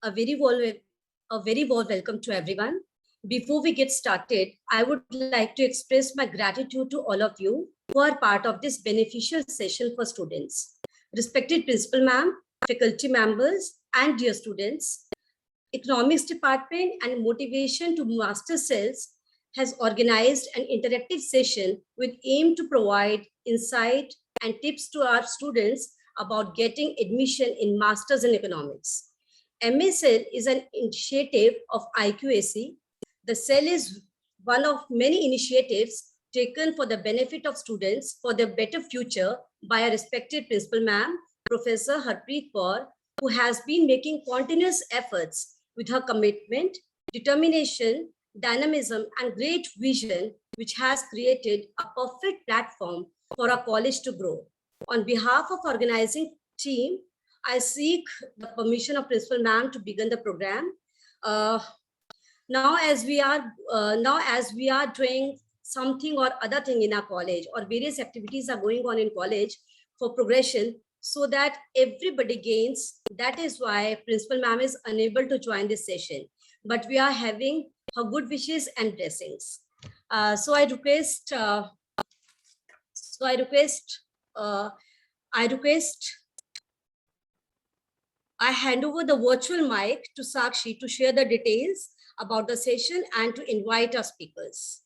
A very warm welcome to everyone. Before we get started, I would like to express my gratitude to all of you who are part of this beneficial session for students. Respected Principal Ma'am, faculty members, and dear students, Economics Department and Motivation to Master Cells has organized an interactive session with aim to provide insight and tips to our students about getting admission in Masters in Economics. MSL is an initiative of IQAC. The cell is one of many initiatives taken for the benefit of students for their better future by a respected principal ma'am, Professor Harpreet Kaur, who has been making continuous efforts with her commitment, determination, dynamism, and great vision, which has created a perfect platform for our college to grow. On behalf of organizing team, I seek the permission of Principal Ma'am to begin the program. Now, as we are doing something or other thing in our college, or various activities are going on in college for progression, so that everybody gains. That is why Principal Ma'am is unable to join this session, but we are having her good wishes and blessings. So I request. I hand over the virtual mic to Sakshi to share the details about the session and to invite our speakers.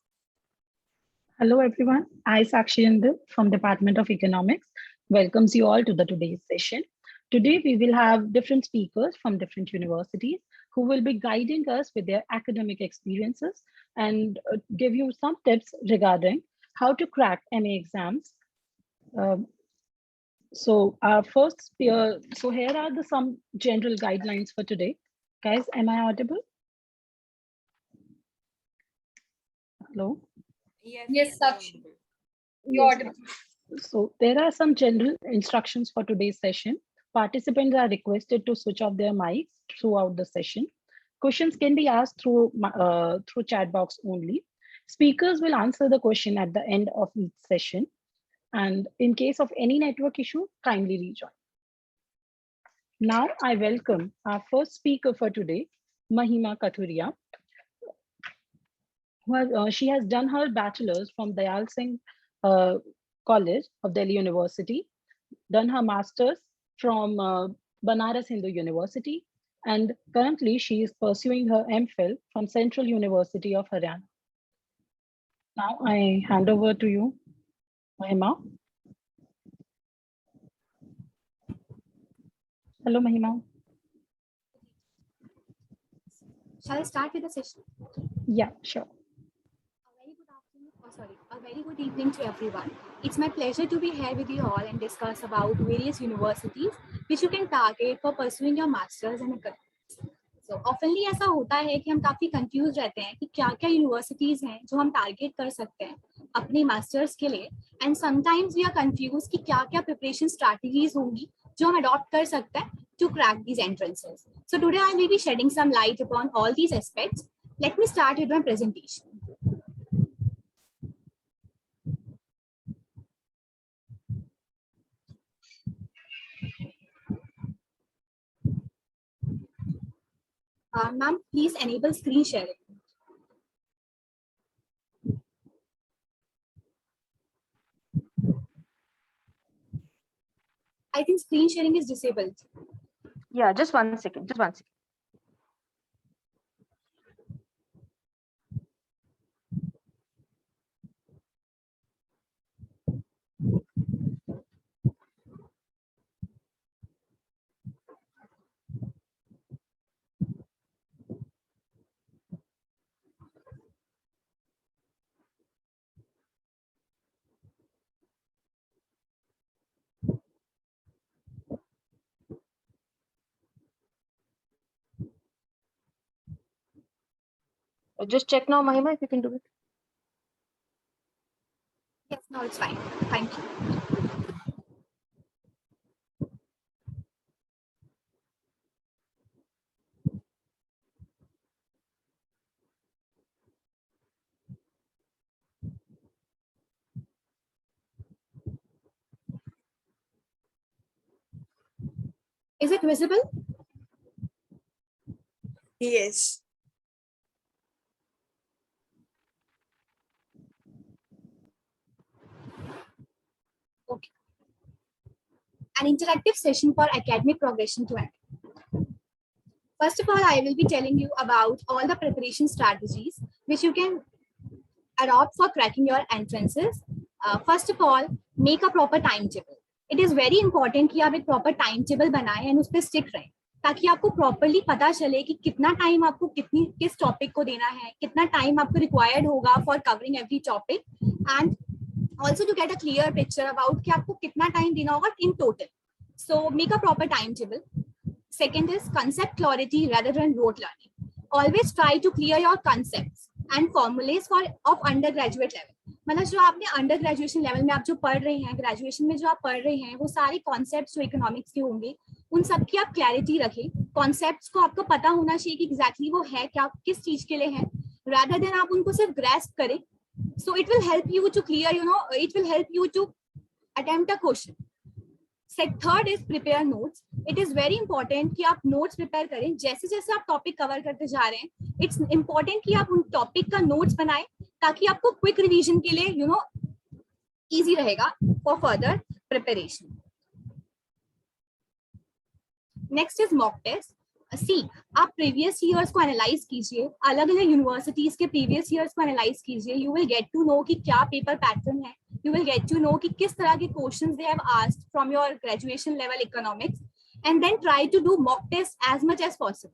Hello, everyone. I, Sakshi Indra from Department of Economics, welcomes you all to the today's session. Today, we will have different speakers from different universities who will be guiding us with their academic experiences and give you some tips regarding how to crack MA exams. So our first speaker, so here are some general guidelines for today. Guys, am I audible? Hello? Yes, Sakshi. You're audible. So there are some general instructions for today's session. Participants are requested to switch off their mics throughout the session. Questions can be asked through chat box only. Speakers will answer the question at the end of each session. And in case of any network issue, kindly rejoin. Now I welcome our first speaker for today, Mahima Kathuria. She has done her bachelor's from Dayal Singh College of Delhi University, done her master's from Banaras Hindu University, and currently she is pursuing her MPhil from Central University of Haryana. Now I hand over to you. Mahima? Hello, Mahima. Shall I start with the session? Yeah, sure. A very good afternoon, a very good evening to everyone. It's my pleasure to be here with you all and discuss about various universities which you can target for pursuing your masters in economics. So oftenly ऐसा होता है कि हम काफी confuse रहते हैं कि क्या क्या यूनिवर्सिटीज हैं जो हम टारगेट कर सकते हैं अपने मास्टर्स के लिए, and sometimes we are confuse कि क्या क्या प्रिपरेशन स्ट्रैटेजीज होंगी जो हम अडॉप्ट कर सकते हैं to crack these entrances. So today I will be shedding some light upon all these aspects. Let me start with my presentation. Ma'am, please enable screen sharing. I think screen sharing is disabled. Yeah, just one second. Just check now, Mahima, if you can do it. Yes, no, it's fine. Thank you. Is it visible? Yes. Okay. An interactive session for academic progression to end. First of all, I will be telling you about all the preparation strategies which you can adopt for cracking your entrances. First of all, make a proper timetable. It is very important कि आप एक proper timetable बनाएं and उस पे stick रहें, ताकि आपको properly पता चले कि कितना time आपको किस topic को देना है, कितना time आपको required होगा for covering every topic, and also to get a clear picture about कि आपको कितना time देना होगा in total. So make a proper timetable. Second is concept clarity rather than rote learning. Always try to clear your concepts and formulas of undergraduate level. मतलब जो आपने under graduation level में आप जो पढ़ रहे हैं, ग्रेजुएशन में जो आप पढ़ रहे हैं, वो सारे कॉन्सेप्ट्स जो इकोनॉमिक्स के होंगे उन सब की आप क्लैरिटी रखें. कॉन्सेप्ट्स को आपको पता होना चाहिए कि एग्जैक्टली वो है क्या, किस चीज के लिए है, rather than आप उनको सिर्फ ग्रेस्प करें. So it will help you to clear, it will help you to attempt a question. Third is prepare notes. It is very important कि आप notes prepare करें. जैसे जैसे आप topic cover करते जा रहे हैं, it's important कि आप उन topic का notes बनाएं ताकि आपको quick revision के लिए easy रहेगा for further preparation. Next is mock test. See, आप previous years को analyze कीजिए, अलग अलग universities के previous years को analyze कीजिए. You will get to know कि क्या paper pattern है. You will get to know कि किस तरह के questions they have asked from your graduation level economics, and then try to do mock test as much as possible.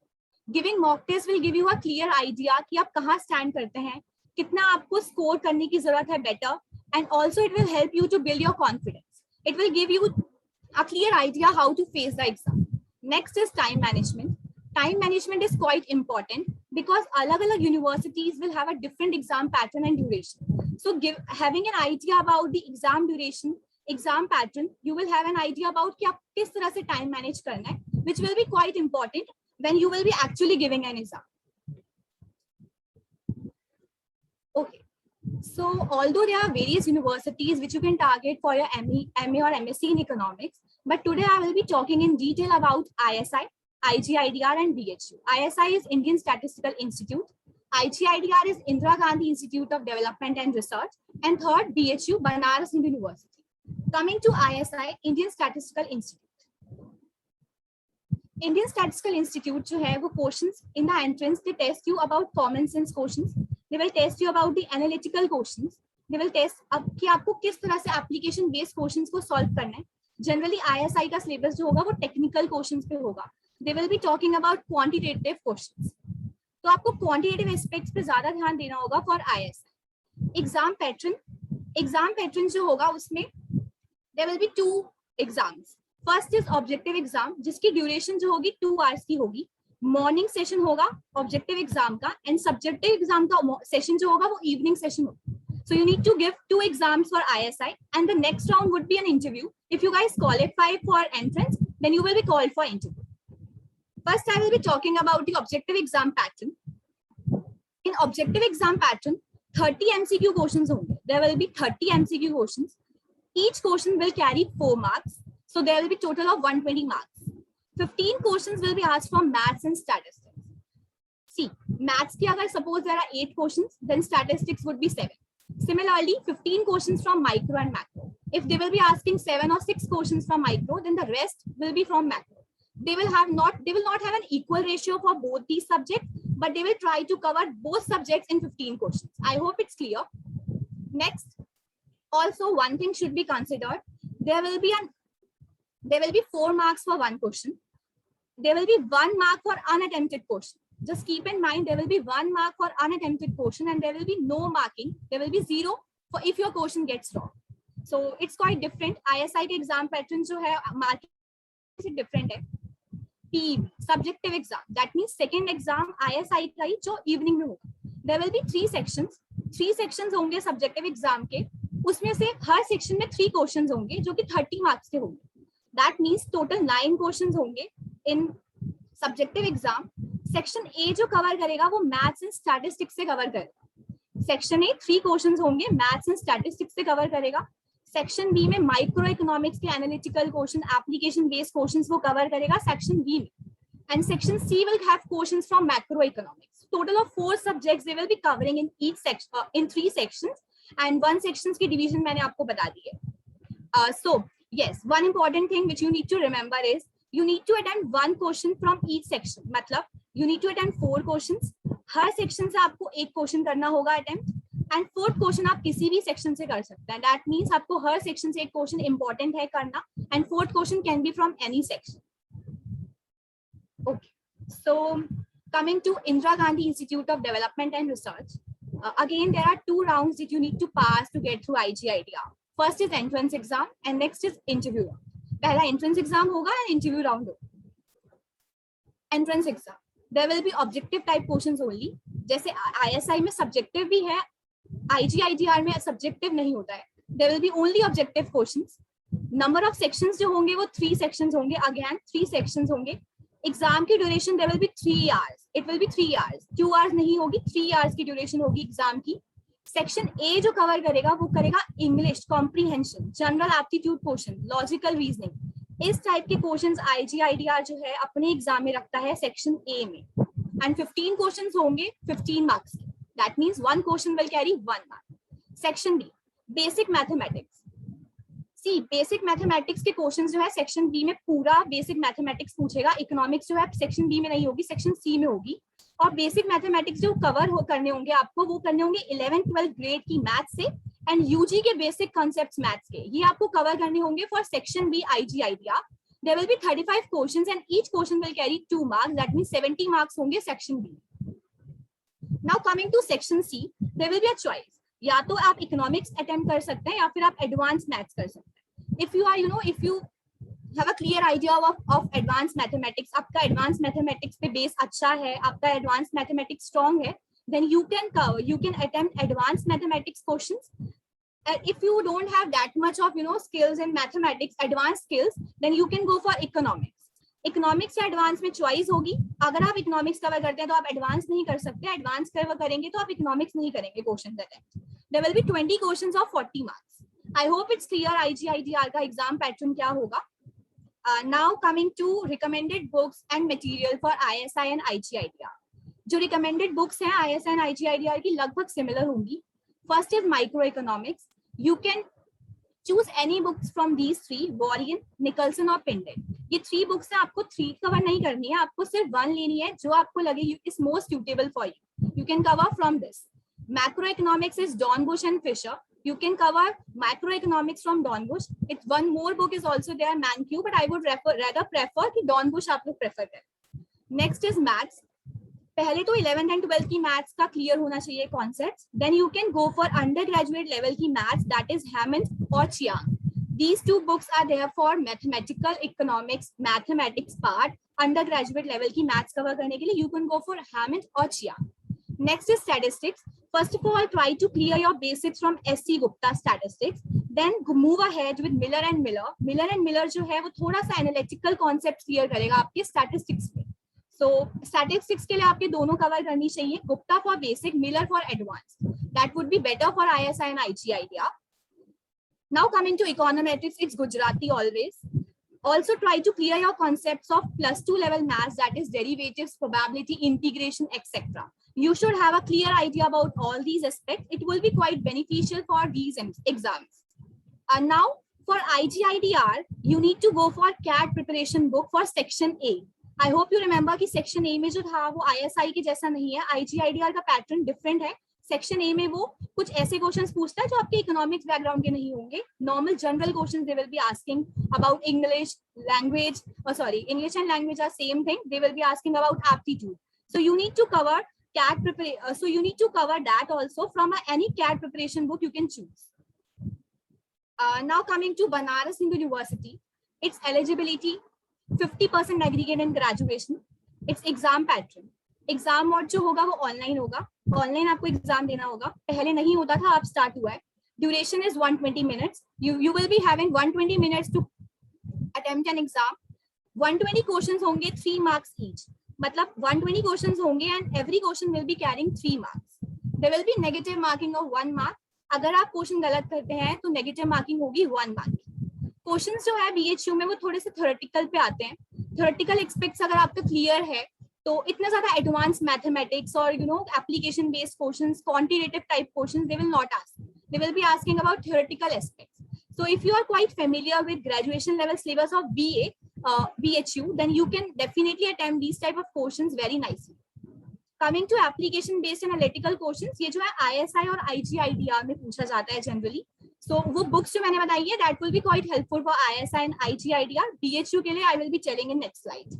Giving mock test will give you a clear idea कि आप कहाँ stand करते हैं, कितना आपको score करने की जरूरत है better, and also it will help you to build your confidence. It will give you a clear idea how to face the exam. Next is time management. Time management is quite important because अलग-अलग universities will have a different exam pattern and duration. So having an idea about the exam duration, exam pattern, you will have an idea about कि आप किस तरह से time manage करना है, which will be quite important when you will be actually giving an exam. Okay. So although there are various universities which you can target for your MA or MSc in economics, but today I will be talking in detail about ISI, IGIDR and BHU. ISI is Indian Statistical Institute. IGIDR is Indira Gandhi Institute of Development and Research. And third, BHU, Banaras Hindu University. Coming to ISI, Indian Statistical Institute. Indian Statistical Institute जो है वो questions in the entrance, they test you about common sense questions. They will test you about the analytical questions. They will test अब कि आपको किस तरह से application based questions को सॉल्व करना है. जनरली ISI का सिलेबस जो होगा वो टेक्निकल क्वेश्चंस पे होगा. दे will be talking about quantitative questions. तो आपको क्वांटिटेटिव एस्पेक्ट्स पे ज्यादा ध्यान देना होगा फॉर ISI. एग्जाम पैटर्न जो होगा उसमें there will be 2 exams. First is objective exam जिसकी ड्यूरेशन जो होगी 2 आवर्स की होगी. मॉर्निंग सेशन होगा ऑब्जेक्टिव एग्जाम का एंड सब्जेक्टिव एग्जाम का सेशन जो होगा वो इवनिंग सेशन होगा. So you need to give 2 exams for ISI and the next round would be an interview. If you guys qualify for entrance, then you will be called for interview. First, I will be talking about the objective exam pattern. In objective exam pattern, 30 MCQ questions only. There will be 30 MCQ questions. Each question will carry 4 marks. So there will be total of 120 marks. 15 questions will be asked from maths and statistics. See, maths ki agar suppose there are 8 questions, then statistics would be 7. Similarly, 15 questions from micro and macro. If they will be asking 7 or 6 questions from micro, then the rest will be from macro. They will not have an equal ratio for both these subjects, but they will try to cover both subjects in 15 questions. I hope it's clear. Next, also one thing should be considered. There will be 4 marks for one question. There will be 1 mark for unattempted question. Just keep in mind there will be 1 mark for unattempted question and there will be no marking. There will be 0 for if your question gets wrong. So it's quite different. ISI के exam pattern जो है marking से different है. PEB subjective exam, that means second exam ISI का ही जो evening में होगा. There will be 3 sections. 3 sections होंगे subjective exam के. उसमें से हर section में 3 questions होंगे जो कि 30 marks के होंगे. That means total 9 questions होंगे in subjective exam. Section A जो कवर करेगा वो मैथ्स एंड स्टैटिस्टिक्स से कवर करेगा. सेक्शन ए 3 क्वेश्चंस होंगे मैथ्स एंड स्टैटिस्टिक्स से कवर करेगा. सेक्शन बी में माइक्रो इकोनॉमिक्स के analytical question, application based questions वो कवर करेगा सेक्शन बी में. And section C will have questions from macroeconomics. Total of 4 subjects they will be covering in each section in 3 sections and 1 sections की division मैंने आपको बता दी है. So yes, one important thing which you need to remember is you need to attempt 1 question from each section. मतलब you need to attempt 4 questions. Her section से आपको एक question करना होगा attempt. And 4th question आप किसी भी section से कर सकते हैं. That means आपको हर section से एक question important है करना. And 4th question can be from any section. Okay. So coming to Indira Gandhi Institute of Development and Research. Again, there are 2 rounds that you need to pass to get through IGIDR. First is entrance exam and next is interview round. पहला entrance exam होगा and interview round होगा. Entrance exam there will be objective type questions only. जैसे ISI में subjective भी है, IGIDR में subjective नहीं होता है. There will be only objective questions. Number of sections जो होंगे वो 3 सेक्शंस होंगे. अगेन 3 सेक्शंस होंगे. एग्जाम की duration there will be 3 hours. It will be 3 hours. 2 hours नहीं होगी, 3 आवर्स की ड्यूरेशन होगी एग्जाम की. सेक्शन ए जो कवर करेगा वो करेगा English comprehension, general aptitude question, logical reasoning. इस टाइप के क्वेश्चंस IGIDR जो है अपने एग्जाम में रखता है सेक्शन ए में. एंड 15 क्वेश्चंस होंगे 15 मार्क्स के. That means 1 question will carry 1 mark. Section B basic mathematics. C basic mathematics के क्वेश्चंस जो है सेक्शन बी में पूरा बेसिक मैथमेटिक्स पूछेगा. इकोनॉमिक्स जो है सेक्शन बी में नहीं होगी, सेक्शन सी में होगी. और बेसिक मैथमेटिक्स जो कवर करने होंगे आपको वो करने होंगे 11th 12th ग्रेड की मैथ्स से एंड यूजी के बेसिक कॉन्सेप्ट्स मैथ्स के. ये आपको कवर करने होंगे for section B IGIDR. There will be 35 questions and each question will carry 2 marks. That means 70 marks होंगे section B. Now coming to section C, there will be a choice. या तो आप economics attempt कर सकते हैं या फिर आप एडवांस मैथ्स कर सकते हैं. If you are if you have a clear idea of advanced mathematics, आपका advanced mathematics पे base अच्छा है, आपका advanced mathematics strong है, then you can attempt advanced mathematics questions. If you don't have that much of skills in mathematics, advanced skills, then you can go for economics. Economics से advanced में choice होगी. अगर आप economics cover करते हैं तो आप advanced नहीं कर सकते. Advanced cover करेंगे तो आप economics नहीं करेंगे questions attempt. There will be 20 questions of 40 marks. I hope it's clear IGIDR का exam pattern क्या होगा. Now coming to recommended books and material for ISI and IGIDR. जो recommended books हैं ISI and IGIDR की लगभग similar होंगी. First is microeconomics. You can choose any books from these 3, Warren, Nicholson और Pindit. ये 3 books हैं, आपको 3 cover नहीं करनी है, आपको सिर्फ 1 लेनी है जो आपको लगे is most suitable for you. You can cover from this. Macroeconomics is Dornbush and Fisher. You can cover macroeconomics from Don Bush. It's one more book is also there, Mankiw, but I would rather prefer कि Don Bush आप लोग prefer करें. Next is maths. पहले तो 11th and 12th की maths का clear होना चाहिए concepts. Then you can go for undergraduate level की maths, that is Hammond or Chiang. These two books are there for mathematical economics, mathematics part. Undergraduate level की maths cover करने के लिए you can go for Hammond or Chiang. Next is statistics. First of all, try to clear your basics from SC Gupta statistics. Then move ahead with Miller and Miller. Miller and Miller जो है वो थोड़ा सा analytical concepts clear करेगा आपके statistics में. So statistics के लिए आपके दोनों cover करनी चाहिए. Gupta for basic, Miller for advanced. That would be better for ISI and IG idea. Now coming to econometrics, it's Gujarati always. Also try to clear your concepts of +2 level maths, that is derivatives, probability, integration, etc. You should have a clear idea about all these aspects. It will be quite beneficial for these exams. And now for IGIDR, you need to go for CAT preparation book for section A. I hope you remember कि section A में जो था वो ISI के जैसा नहीं है. IGIDR का pattern different है. Section A में वो कुछ ऐसे questions पूछता है जो आपके economics background के नहीं होंगे. Normal general questions they will be asking about English language. English and language are same thing. They will be asking about aptitude. So you need to cover CAT prepare. So you need to cover that also from any CAT preparation book you can choose. Now coming to Banaras Hindu University, its eligibility 50% aggregate in graduation. Its exam pattern. Exam mode जो होगा वो online होगा. Online आपको exam देना होगा. पहले नहीं होता था, अब start हुआ है. Duration is 120 minutes. You will be having 120 minutes to attempt an exam. 120 questions होंगे 3 marks each. मतलब 120 questions होंगे and every question will be carrying 3 marks. There will be negative marking of 1 mark. अगर आप question गलत करते हैं तो negative marking होगी 1 मार्क. क्वेश्चंस जो है BHU में वो थोड़े से थ्योरेटिकल पे आते हैं. थ्योरेटिकल एस्पेक्ट्स अगर आपका क्लियर है तो इतना ज्यादा एडवांस मैथमेटिक्स और application based questions, quantitative type questions they will not ask. They will be asking about theoretical aspects. So if you are quite familiar with graduation level syllabus of BA, BHU, then you can definitely attempt these type of questions very nicely. Coming to application based analytical questions, ये जो है ISI और IGIDR में पूछा जाता है generally. So वो books जो मैंने बताई है that will be quite helpful for ISI and IGIDR. BHU के लिए I will be telling in next slide.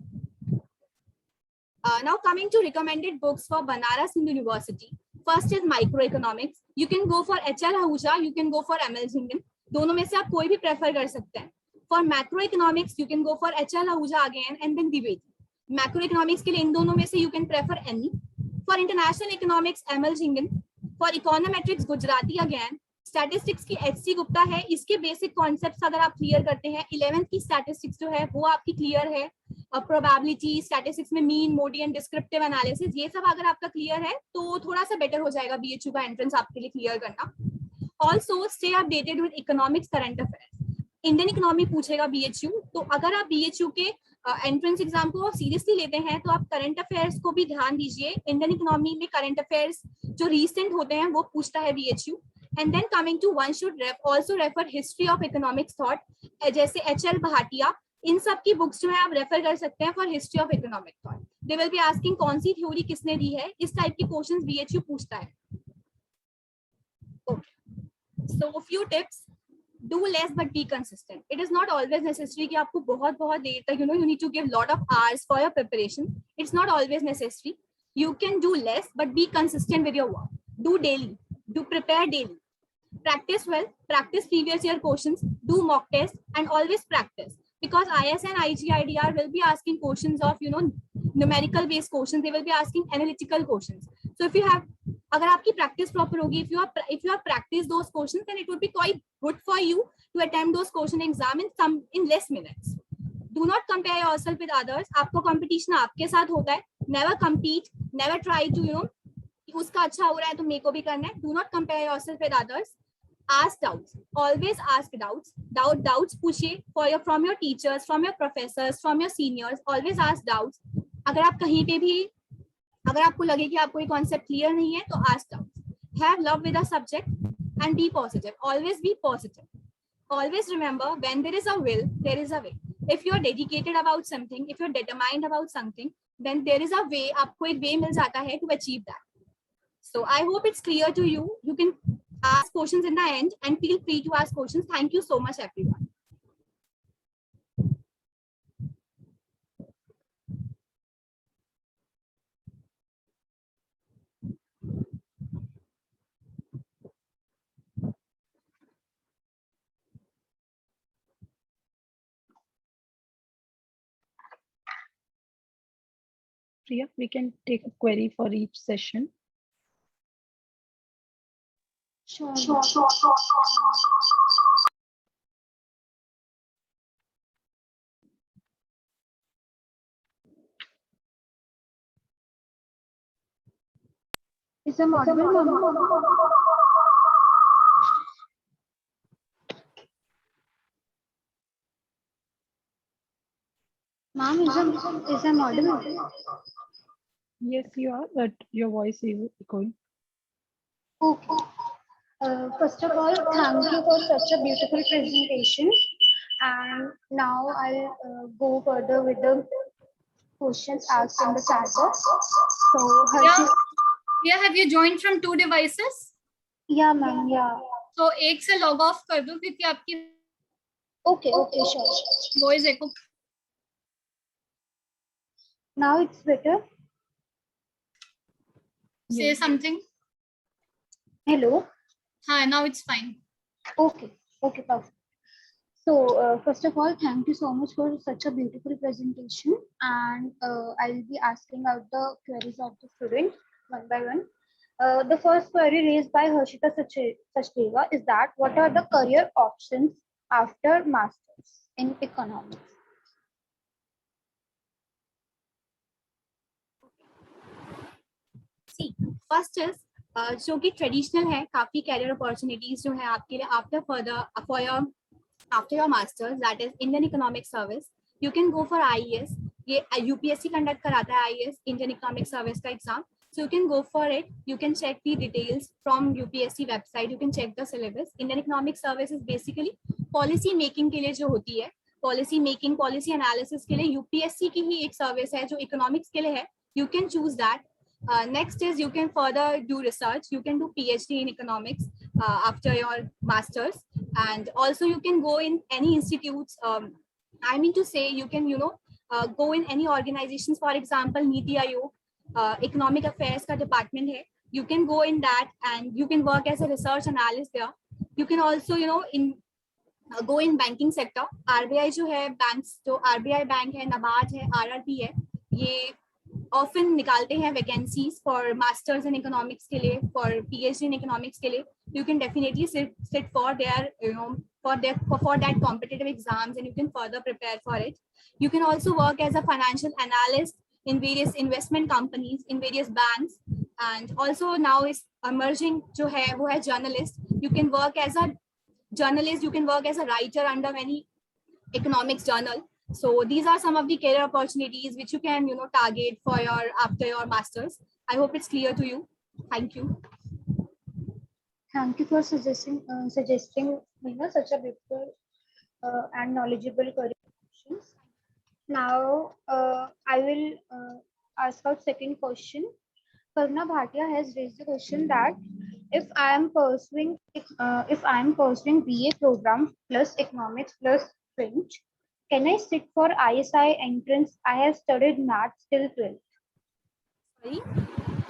Now coming to recommended books for Banaras Hindu University. First is microeconomics. You can go for HL Ahuja, you can go for ML Zingin. दोनों में से आप कोई भी prefer कर सकते हैं. For macroeconomics, you can go for HL Ahuja again and then Dwivedi. Macroeconomics के लिए इन दोनों में से you can prefer any. For international economics, ML Zingin. For econometrics, Gujarati again. Statistics की HC गुप्ता है. इसके basic concepts अगर आप clear करते हैं, 11th की statistics जो है वो आपकी clear है. Probability, statistics में mean, modi and descriptive analysis, ये सब अगर आपका clear है तो थोड़ा सा better हो जाएगा BHU का entrance आपके लिए clear करना. Also stay updated with economics current affairs. Indian economy पूछेगा BHU, तो अगर आप BHU के एंट्रेंस एग्जाम को सीरियसली लेते हैं तो आप करंट अफेयर्स को भी ध्यान दीजिए. इंडियन इकोनॉमी में करंट अफेयर्स जो रीसेंट होते हैं वो पूछता है BHU. And then coming to one should also refer history of economics thought, जैसे HL भाटिया, इन सब की बुक्स जो है आप रेफर कर सकते हैं for history of economic thought. They will be asking कौन सी थ्योरी किसने दी है, इस टाइप के क्वेश्चंस BHU पूछता है. So few tips. Do less but be consistent. It is not always necessary कि आपको बहुत देर तक you need to give lot of hours for your preparation. It's not always necessary. You can do less but be consistent with your work. Do daily. Do prepare daily. Practice well. Practice previous year questions. Do mock tests and always practice. Because IS and IGIDR will be asking questions of numerical based questions. They will be asking analytical questions. So if you have, अगर आपकी practice proper होगी, if you have practiced those questions, then it would be quite good for you to attempt those question exam in less minutes. Do not compare yourself with others. आपको competition आपके साथ होता है. Never compete. Never try to उसका अच्छा हो रहा है तो मेरे को भी करना है. Do not compare yourself with others. Ask doubts. Always ask doubts. Doubts पूछिए from your teachers, from your professors, from your seniors. Always ask doubts. अगर आप कहीं पे भी अगर आपको लगे कि आपको ये concept clear नहीं है तो ask doubts. Have love with a subject and be positive. Always be positive. Always remember, when there is a will, there is a way. If you are dedicated about something, if you are determined about something, then there is a way. आपको एक way मिल जाता है to achieve that. So I hope it's clear to you. You can ask questions in the end, and feel free to ask questions. Thank you so much, everyone. Priya, we can take a query for each session. Sure. Is the model? Ma'am, is a model? Yes, you are, but your voice is echoing. Okay. First of all, thank you for such a beautiful presentation. And now I'll go further with the questions asked in the chat box. So, Yeah, have you joined from 2 devices? Yeah, ma'am. Yeah. So एक से log off कर दो क्योंकि आपकी Okay. Sure. voice echo. Now it's better. Say something. Hello. Hi, now it's fine. Okay, perfect. So, first of all, thank you so much for such a beautiful presentation. And I'll be asking out the queries of the students one by one. The first query raised by Harshita Sachdeva is that what are the career options after masters in economics? See, first is जो कि traditional है, काफी career opportunities जो है आपके लिए after your masters, that is Indian Economic Service. You can go for IES. ये UPSC conduct कराता है IES, Indian Economic Service का exam. So you can go for it. You can check the details from UPSC website. You can check the syllabus. Indian Economic Service is basically policy making के लिए जो होती है, policy making, policy analysis के लिए UPSC की ही एक service है जो economics के लिए है. You can choose that. Next is you can further do research. You can do PhD in economics after your masters, and also you can go in any institutes. I mean to say, you can go in any organizations. For example, Niti Aayog, economic affairs ka department hai. You can go in that and you can work as a research analyst there. You can also go in banking sector. RBI जो है, banks जो RBI bank है, NABARD है, RRB है, ये often निकालते हैं vacancies for masters in economics के लिए, for PhD in economics के लिए. You can definitely sit for their for that competitive exams, and you can further prepare for it. You can also work as a financial analyst in various investment companies, in various banks, and also now is emerging जो है वो है journalist. You can work as a journalist, you can work as a writer under many economics journal. So these are some of the career opportunities which you can target for after your masters. I hope it's clear to you. Thank you. Thank you for suggesting such a beautiful and knowledgeable career options. Now I will ask out second question. Karna Bhatia has raised the question that if I am pursuing BA program plus economics plus French, can I sit for ISI entrance? I have studied maths till 12th. Sorry,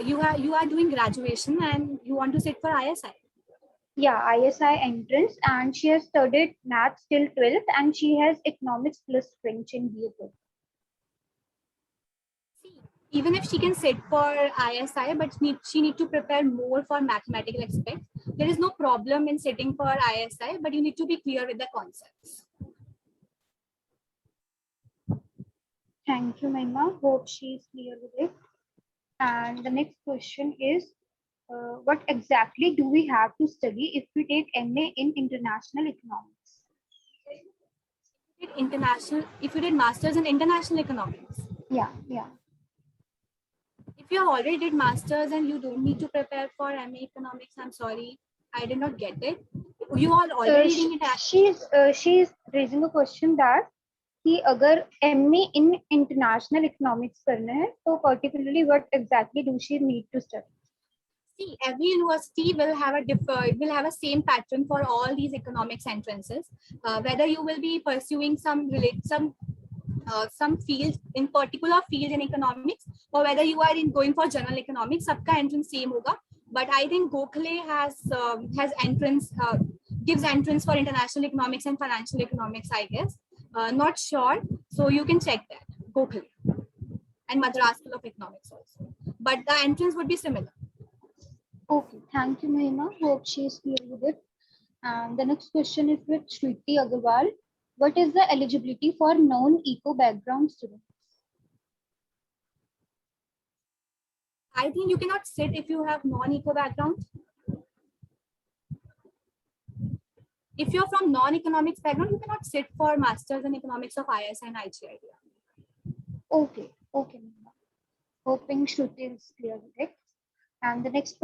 you are doing graduation and you want to sit for ISI? Yeah, ISI entrance, and she has studied maths till 12th and she has economics plus French in BA program. Even if she can sit for ISI, but she need to prepare more for mathematical aspects. There is no problem in sitting for ISI, but you need to be clear with the concepts. Thank you, Mahima. Hope she is clear with it. And the next question is, what exactly do we have to study if we take MA in international economics? If you did masters in international economics. Yeah. If you already did masters and you don't need to prepare for MA economics, I'm sorry, I did not get it. You are already reading it. She's raising a question that कि अगर MA in international economics करना है, तो particularly what exactly do she need to study? See, every university will have a same pattern for all these economics entrances. Whether you will be pursuing some field in particular field in economics, or whether you are in going for general economics, सबका entrance same होगा. But I think Gokhale has entrance gives entrance for international economics and financial economics, I guess. Not sure, so you can check that Gokhale and Madras School of Economics also. But the entrance would be similar. Okay, thank you, Mahima. Hope she is clear with it. And the next question is with Shriti Agarwal. What is the eligibility for non-eco background students? I think you cannot sit if you have non-eco background. If you're from non-economics background, you cannot sit for Masters in Economics of ISI and IGI. Okay, okay, Mahima. Hoping Shruti is clear with it. And the next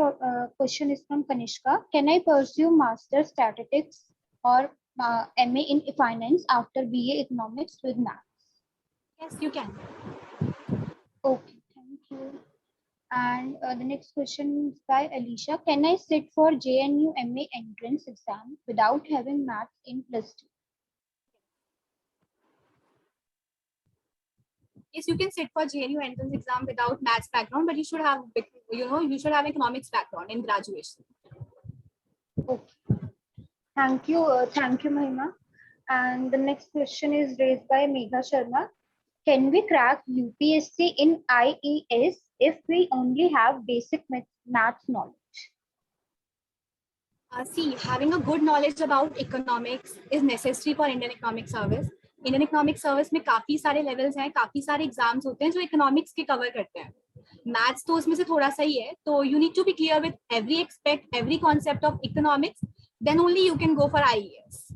question is from Kanishka. Can I pursue Master Statistics or MA in Finance after BA Economics with maths? Yes, you can. Okay, thank you. And the next question is by Alicia. Can I sit for JNU MA entrance exam without having maths in +2? Yes, you can sit for JNU entrance exam without maths background, but you should have, you should have economics background in graduation. Okay. Thank you, Mahima. And the next question is raised by Megha Sharma. Can we crack UPSC in IES if we only have basic maths knowledge? See, having a good knowledge about economics is necessary for Indian Economic Service. Indian Economic Service में काफी सारे levels हैं, काफी सारे exams होते हैं जो economics के cover करते हैं. Maths तो उसमें से थोड़ा सा ही है, तो you need to be clear with every concept of economics. Then only you can go for IES.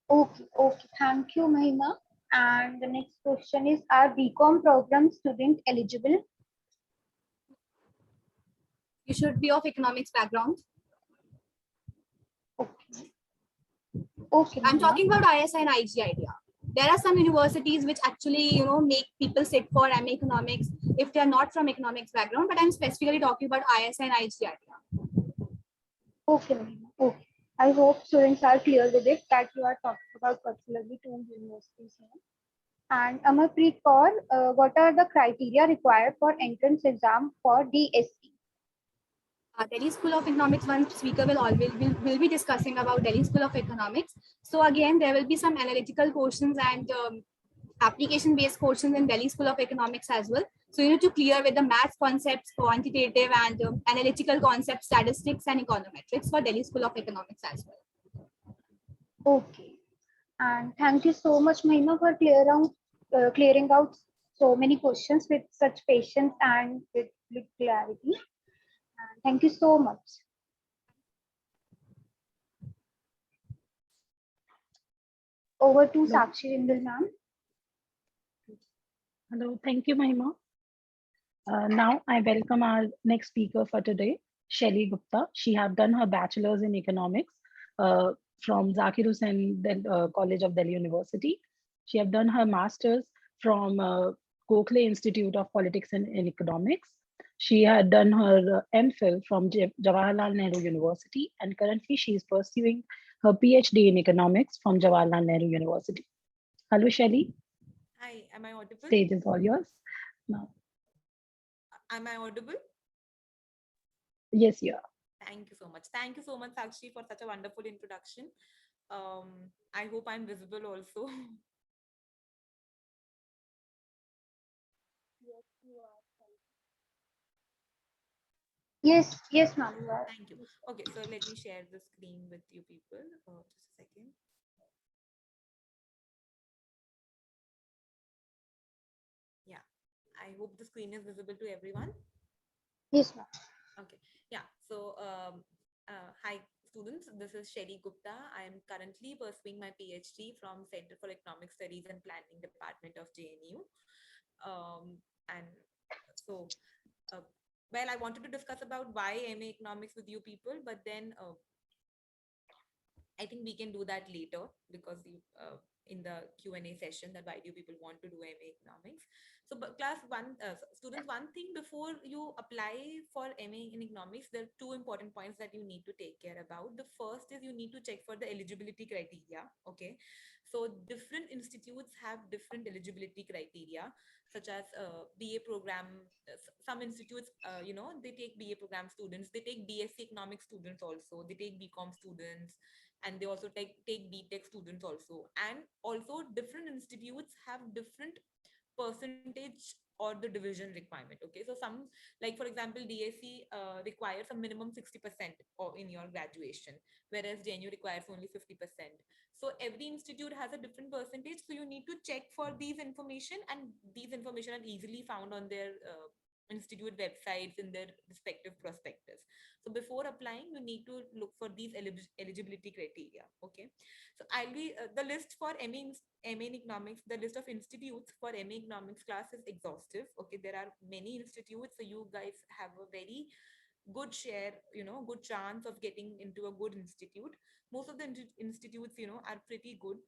Okay, okay. Thank you, Mahima. And the next question is, are BCom program student eligible? You should be of economics background. Okay. Okay. I'm Mahima. talking about ISI and IG idea. There are some universities which actually, make people sit for MA economics if they are not from economics background, but I'm specifically talking about ISI and IG idea. Okay, Mahima. Okay. I hope students are clear with it that you are talking about particularly two universities here. And Amarpreet Kaur, what are the criteria required for entrance exam for DSE? Delhi School of Economics, one speaker will be discussing about Delhi School of Economics. So again, there will be some analytical portions and application-based portions in Delhi School of Economics as well. So you need to clear with the maths concepts, quantitative and analytical concepts, statistics and econometrics for Delhi School of Economics as well. Okay. And thank you so much, Mahima, for clearing out so many questions with such patience and with clarity. And thank you so much. Over to Sakshi Jindal, ma'am. Hello, thank you, Mahima. Now I welcome our next speaker for today, Shelly Gupta. She have done her bachelor's in economics from Zakir Hussain College of Delhi University. She have done her master's from Gokhale Institute of Politics and Economics. She had done her MPhil from Jawaharlal Nehru University, and currently she is pursuing her PhD in economics from Jawaharlal Nehru University. Hello, Shelly. Hi, am I audible? Stage is all yours now. Am I audible? Yes, you are. Thank you so much. Thank you so much, Sakshi, for such a wonderful introduction. I hope I'm visible also. Yes, ma'am. Thank you. Okay, so let me share the screen with you people. Just a second. Yeah, I hope the screen is visible to everyone. Yes, ma'am. Okay, yeah. So, hi students, this is Shelly Gupta. I am currently pursuing my PhD from Center for Economic Studies and Planning Department of JNU. And so, well, I wanted to discuss about why MA Economics with you people, but then I think we can do that later because in the Q&A session, that why do people want to do MA Economics. So but class one, students, one thing before you apply for MA in Economics, there are two important points that you need to take care about. The first is you need to check for the eligibility criteria. Okay. So different institutes have different eligibility criteria, such as BA program. Some institutes, they take BA program students, they take BSc Economics students also, they take BCom students, and they also take BTech students also. And also different institutes have different percentage or the division requirement. Okay, so some, like for example, DSC requires a minimum 60% or in your graduation, whereas JNU requires only 50%. So every institute has a different percentage, so you need to check for these information, and these information are easily found on their institute websites in their respective prospectus. So before applying, you need to look for these eligibility criteria. Okay, so I'll be the list for MA in Economics, the list of institutes for MA Economics class is exhaustive. Okay, there are many institutes, so you guys have a very good share, good chance of getting into a good institute. Most of the institutes, are pretty good.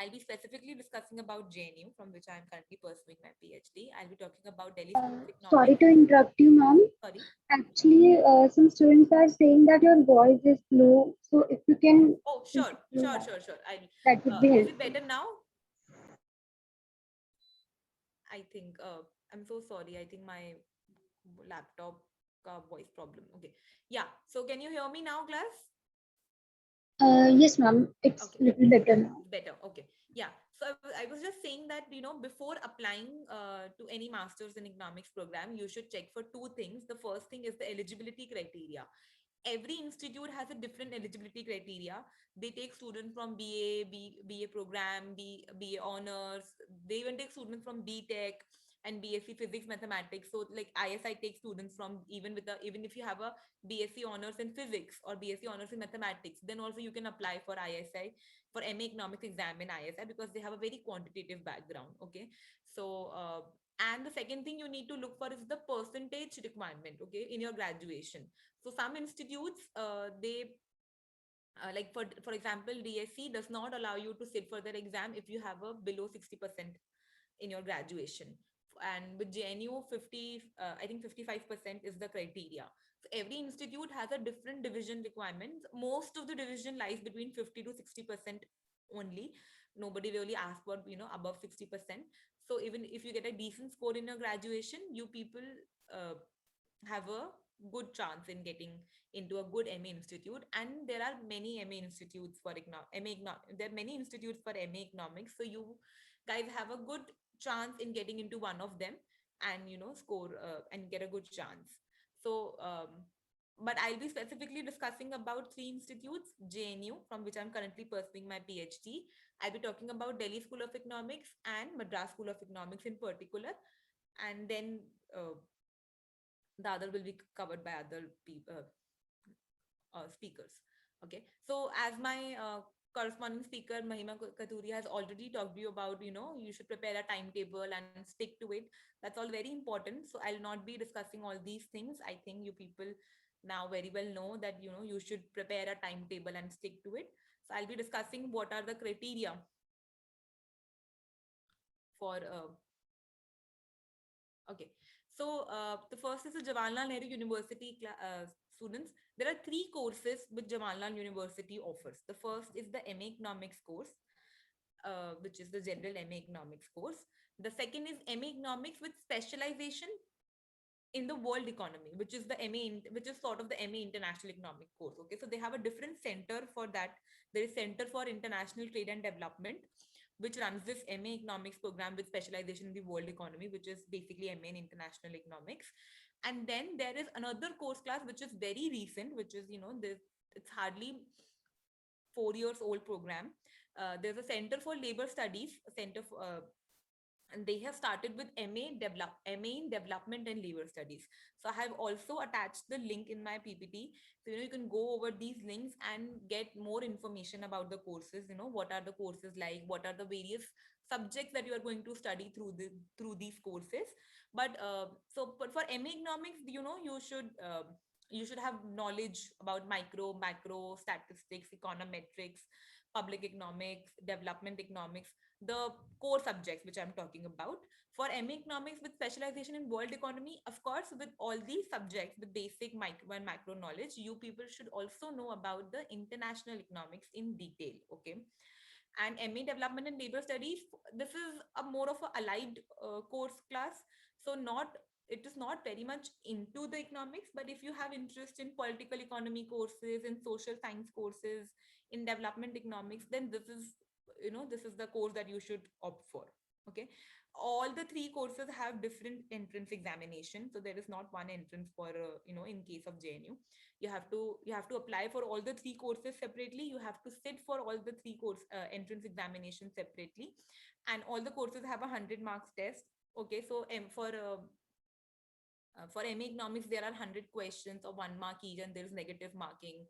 I'll be specifically discussing about JNU, from which I'm currently pursuing my PhD. I'll be talking about Delhi School of Sorry Economics. to interrupt you, ma'am. Sorry. Actually, some students are saying that your voice is low. So if you can, Oh, speak sure. low, I that would be is it helpful. better now? I think I'm so sorry. I think my laptop voice problem. Okay. Yeah. So can you hear me now, class? Yes, ma'am. It's Okay. little better now. Better. Okay. Yeah. So I was just saying that, before applying to any master's in economics program, you should check for two things. The first thing is the eligibility criteria. Every institute has a different eligibility criteria. They take students from BA program, BA honors. They even take students from BTech and BSc Physics Mathematics. So like ISI takes students from, even if you have a BSc honors in physics or BSc honors in mathematics, then also you can apply for ISI, for MA Economics exam in ISI, because they have a very quantitative background. Okay, so and the second thing you need to look for is the percentage requirement. Okay, in your graduation. So some institutes, they like for example, DSC does not allow you to sit for their exam if you have a below 60% in your graduation. And with JNU, 50, I think 55% is the criteria. So every institute has a different division requirements. Most of the division lies between 50 to 60% only. Nobody really asks for, above 60%. So even if you get a decent score in your graduation, you people uh, have a good chance in getting into a good MA institute. And there are many MA institutes for there are many institutes for MA Economics. So you guys have a good chance in getting into one of them, and score and get a good chance. So but I'll be specifically discussing about three institutes: JNU, from which I'm currently pursuing my PhD. I'll be talking about Delhi School of Economics and Madras School of Economics in particular, and then the other will be covered by other speakers. Okay, so as my corresponding speaker Mahima Katuri has already talked to you about, you should prepare a timetable and stick to it. That's all very important. So I'll not be discussing all these things. I think you people now very well know that, you should prepare a timetable and stick to it. So I'll be discussing what are the criteria for okay. So the first is the Jawaharlal Nehru University students. There are three courses which Jawaharlal University offers. The first is the MA Economics course, which is the general MA Economics course. The second is MA Economics with specialization in the world economy, which is the which is sort of the MA International Economic course. Okay, so they have a different center for that. There is Center for International Trade and Development, which runs this MA Economics program with specialization in the world economy, which is basically MA in International Economics. And then there is another course class which is very recent, which is, it's hardly 4 years old program. There's a Center for Labor Studies, a center for and they have started with MA in Development and Labor Studies. So I have also attached the link in my PPT. So, you can go over these links and get more information about the courses. What are the courses like? What are the various subjects that you are going to study through these courses? But but for MA Economics, you should you should have knowledge about micro, macro, statistics, econometrics, public economics, development economics, the core subjects which I'm talking about. For MA Economics with specialization in world economy, of course, with all these subjects, with basic micro and macro knowledge, you people should also know about the international economics in detail. Okay. And MA Development and Labor Studies, this is a more of a allied course class. So not it is not very much into the economics, but if you have interest in political economy courses, in social science courses, in development economics, then this is the course that you should opt for. Okay. All the three courses have different entrance examination, so there is not one entrance for in case of JNU. You have to apply for all the three courses separately. You have to sit for all the three course entrance examinations separately, and all the courses have 100 marks test. Okay. So for MA Economics, there are 100 questions of 1 mark each, and there is negative marking.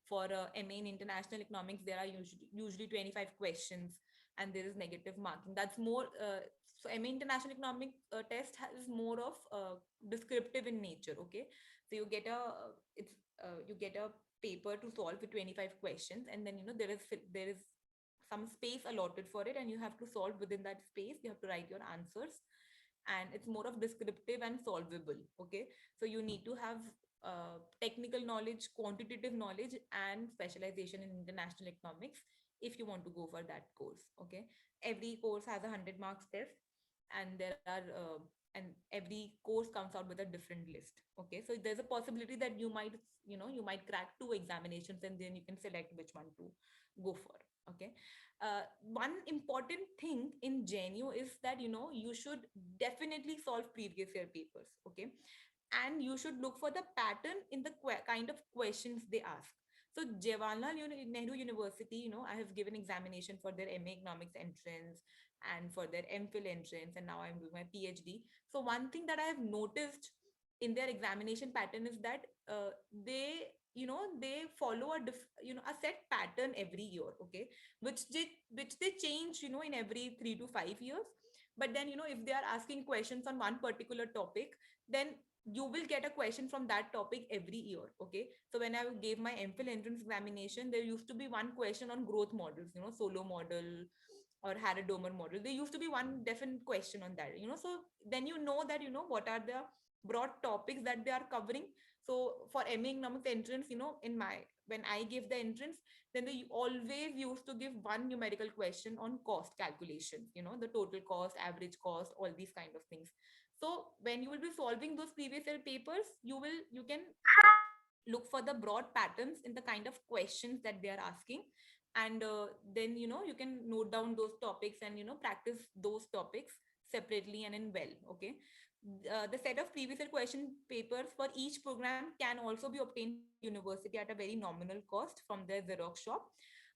For MA in International Economics, there are usually 25 questions, and there is negative marking. That's more. So MA International Economic test is more of descriptive in nature. Okay, so you get a paper to solve with 25 questions, and then there is some space allotted for it, and you have to solve within that space. You have to write your answers, and it's more of descriptive and solvable. Okay, so you need to have technical knowledge, quantitative knowledge, and specialization in international economics if you want to go for that course. Okay, every course has 100 marks test, and there are and every course comes out with a different list. Okay, so there's a possibility that you might crack 2 examinations, and then you can select which one to go for. Okay. One important thing in JNU is that you should definitely solve previous year papers. Okay, and you should look for the pattern in the kind of questions they ask. So Jawaharlal Nehru University, I have given examination for their MA Economics entrance and for their MPhil entrance, and now I'm doing my PhD. So one thing that I have noticed in their examination pattern is that they follow a set pattern every year. Okay, which they change in every 3 to 5 years. But then if they are asking questions on one particular topic, then you will get a question from that topic every year. Okay, so when I gave my MPhil entrance examination, there used to be one question on growth models, Solo model or Harrod-Domer model. There used to be one definite question on that. So then that what are the broad topics that they are covering. So for MA Economics entrance, when I gave the entrance, then they always used to give one numerical question on cost calculation, the total cost, average cost, all these kind of things. So when you will be solving those previous year papers, you can look for the broad patterns in the kind of questions that they are asking, and then you can note down those topics and practice those topics separately and in well. Okay, the set of previous year question papers for each program can also be obtained from the university at a very nominal cost from their Xerox shop.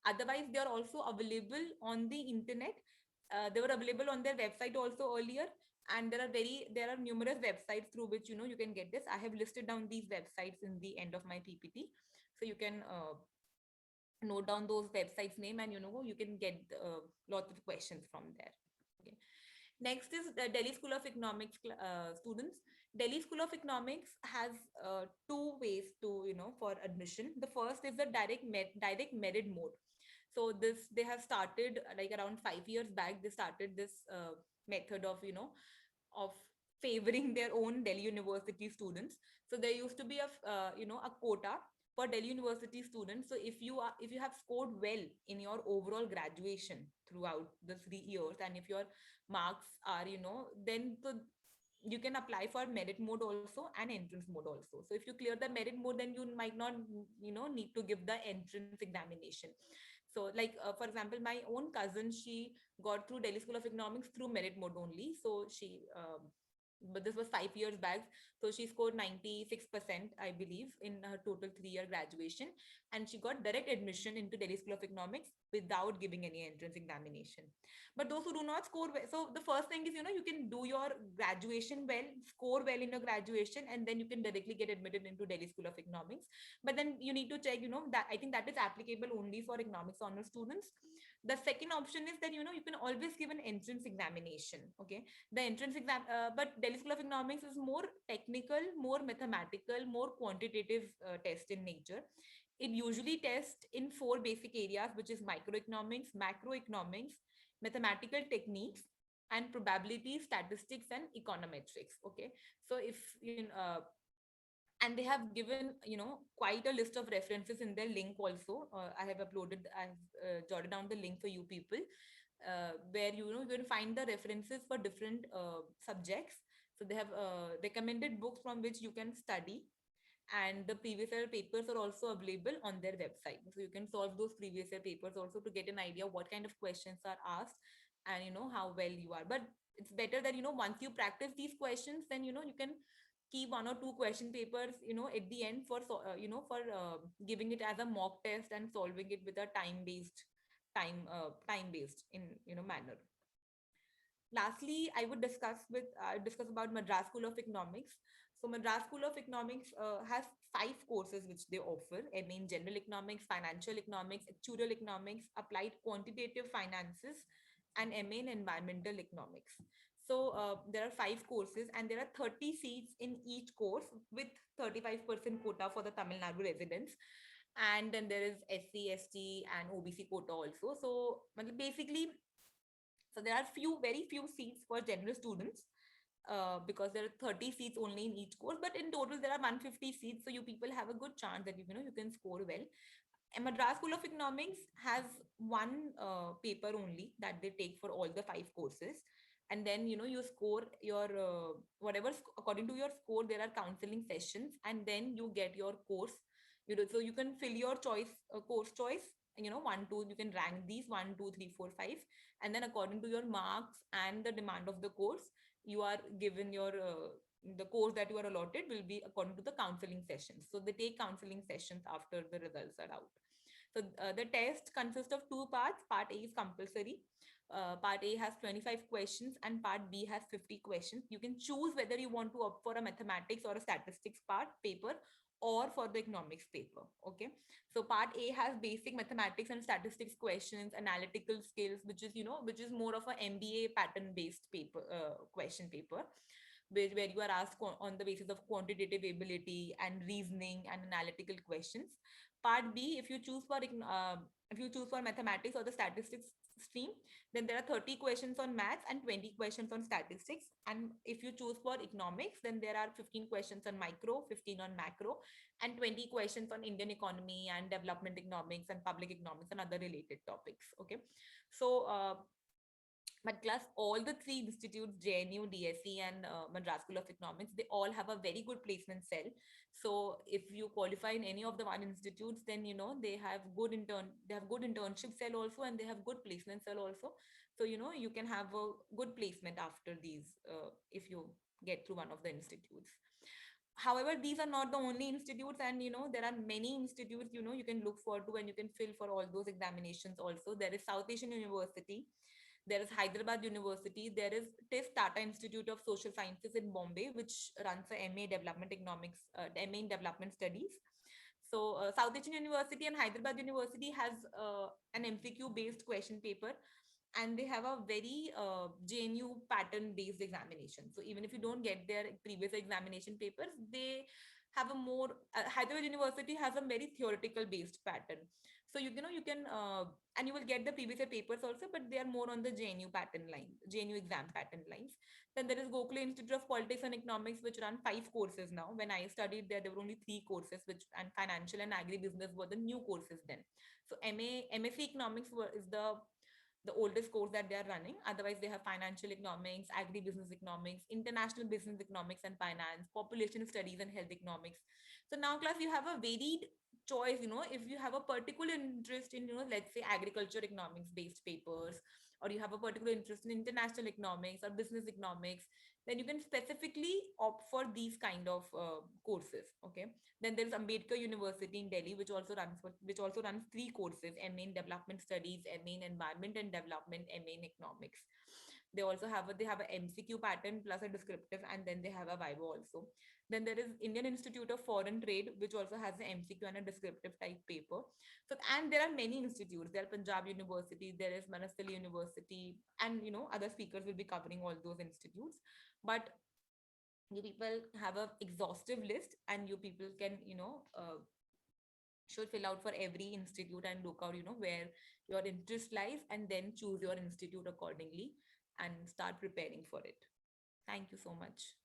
Otherwise, they are also available on the internet. They were available on their website also earlier, and there are numerous websites through which you can get this. I have listed down these websites in the end of my PPT, so you can note down those websites name, and you can get lots of questions from there. Okay. Next is the Delhi School of Economics students. Delhi School of Economics has 2 ways to for admission. The first is the direct merit mode. So they have started like around 5 years back. They started this method of of favoring their own Delhi University students. So there used to be a quota for Delhi University students. So if you have scored well in your overall graduation throughout the 3 years, and if your marks are then you can apply for merit mode also and entrance mode also. So if you clear the merit mode, then you might not need to give the entrance examination. So like for example, my own cousin, she got through Delhi School of Economics through merit mode only. So but this was 5 years back. So she scored 96%, I believe, in her total 3-year graduation. And she got direct admission into Delhi School of Economics without giving any entrance examination. But those who do not score well, so the first thing is, you can do your graduation well, score well in your graduation, and then you can directly get admitted into Delhi School of Economics. But then you need to check, that I think that is applicable only for economics honor students. The second option is that, you know, you can always give an entrance examination. Okay. The entrance exam, but Delhi School of Economics is more technical, more mathematical, more quantitative test in nature. It usually tests in four basic areas, which is microeconomics, macroeconomics, mathematical techniques, and probability, statistics, and econometrics. Okay. So if you and they have given, you know, quite a list of references in their link also. I've jotted down the link for you people, where, you know, you can find the references for different subjects. So they have recommended books from which you can study, and the previous year papers are also available on their website, so you can solve those previous year papers also to get an idea what kind of questions are asked, and you know how well you are. But it's better that, you know, once you practice these questions, then, you know, you can keep one or two question papers, you know, at the end for giving it as a mock test and solving it with a time based in, you know, manner. Lastly, I would discuss about Madras School of Economics. So Madras School of Economics has 5 courses which they offer: MA in General Economics, Financial Economics, Actuarial Economics, Applied Quantitative Finances, and MA in Environmental Economics. So there are 5 courses, and there are 30 seats in each course, with 35% quota for the Tamil Nadu residents. And then there is SC, ST, and OBC quota also. So basically, so there are very few seats for general students, because there are 30 seats only in each course, but in total there are 150 seats. So you people have a good chance that, you know, you can score well. And Madras School of Economics has one paper only that they take for all the 5 courses. And then, you know, you score your according to your score, there are counseling sessions, and then you get your course. You know, so you can fill your choice, course choice, you know, 1 2, you can rank these 1 2 3 4 5, and then according to your marks and the demand of the course, you are given your the course that you are allotted will be according to the counseling sessions. So they take counseling sessions after the results are out. So the test consists of 2 parts. Part A is compulsory. Part A has 25 questions and Part B has 50 questions. You can choose whether you want to opt for a mathematics or a statistics part paper, or for the economics paper. Okay. So Part A has basic mathematics and statistics questions, analytical skills, which is, you know, which is more of a MBA pattern based paper, question paper, where you are asked on the basis of quantitative ability and reasoning and analytical questions. Part B, if you choose for mathematics or the statistics stream, then there are 30 questions on maths and 20 questions on statistics. And if you choose for economics, then there are 15 questions on micro, 15 on macro, and 20 questions on Indian economy and development economics and public economics and other related topics. Okay. So but plus all the 3 institutes, JNU, DSE, and Madras School of Economics, they all have a very good placement cell. So if you qualify in any of the 1 institutes, then, you know, they have good internship cell also, and they have good placement cell also. So, you know, you can have a good placement after these, if you get through one of the institutes. However, these are not the only institutes, and, you know, there are many institutes, you know, you can look forward to, and you can fill for all those examinations also. There is South Asian University, there is Hyderabad University, there is TISS Tata Institute of Social Sciences in Bombay, which runs a MA Development Economics, MA in Development Studies. So South Asian University and Hyderabad University has an MCQ based question paper, and they have a very JNU pattern based examination. So even if you don't get their previous examination papers, they have a more, Hyderabad University has a very theoretical based pattern. So you know, you can and you will get the previous year papers also, but they are more on the JNU pattern line, JNU exam pattern lines. Then there is Gokhale Institute of Politics and Economics, which run 5 courses now. When I studied there were only 3 courses, which, and financial and agribusiness were the new courses then. So MSc Economics is the oldest course that they are running. Otherwise, they have financial economics, agribusiness economics, international business economics and finance, population studies and health economics. So now, class, you have a varied choice. You know, if you have a particular interest in, you know, let's say agriculture economics based papers, or you have a particular interest in international economics or business economics, then you can specifically opt for these kind of courses. Okay. Then there is Ambedkar University in Delhi, which also runs 3 courses: MA in Development Studies, MA in Environment and Development, MA in Economics. They also have they have a MCQ pattern plus a descriptive, and then they have a Viva also. Then there is Indian Institute of Foreign Trade, which also has an MCQ and a descriptive type paper. So, and there are many institutes. There are Punjab University, there is Manasili University, and other speakers will be covering all those institutes. But you people have a exhaustive list, and you people can should fill out for every institute and look out where your interest lies, and then choose your institute accordingly and start preparing for it. Thank you so much.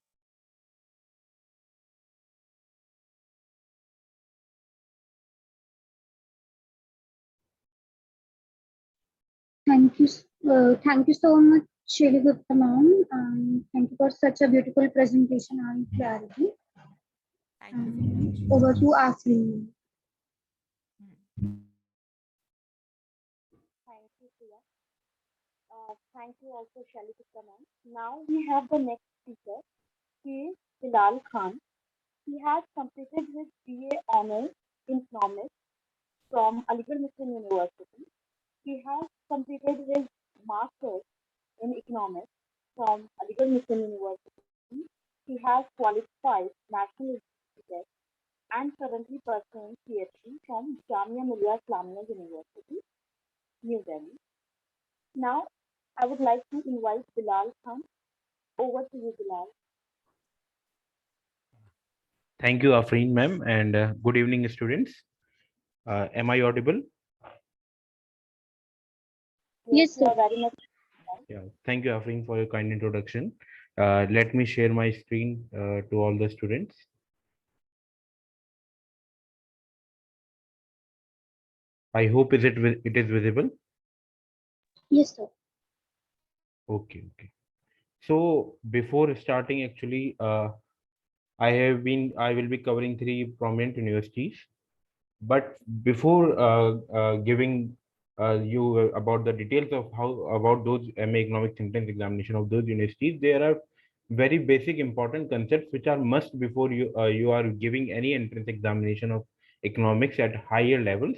Thank you so much, Shri Gupta ma'am, and thank you for such a beautiful presentation and clarity. Thank you so much. Over to Afreen. Thank you, Priya. Thank you also, Shali Gupta ma'am. Now we have the next speaker. He is Bilal Khan. He has completed his BA Honours in Economics from Aligarh Muslim University. He has completed his Masters in Economics from Aligarh Muslim University. He has qualified National Institute and currently pursuing PhD from Jamia Millia Islamia University, New Delhi. Now, I would like to invite Bilal Khan. Over to you, Bilal. Thank you, Afreen ma'am, and good evening, students. Am I audible? Yes, you sir. are very much. Yeah. Thank you, Afreen, for your kind introduction. Let me share my screen to all the students. I hope it is visible. Yes, sir. Okay. So before starting, actually, I will be covering 3 prominent universities. But before giving you about the details of about those MA Economics entrance examination of those universities, there are very basic important concepts which are must before you are giving any entrance examination of economics at higher levels.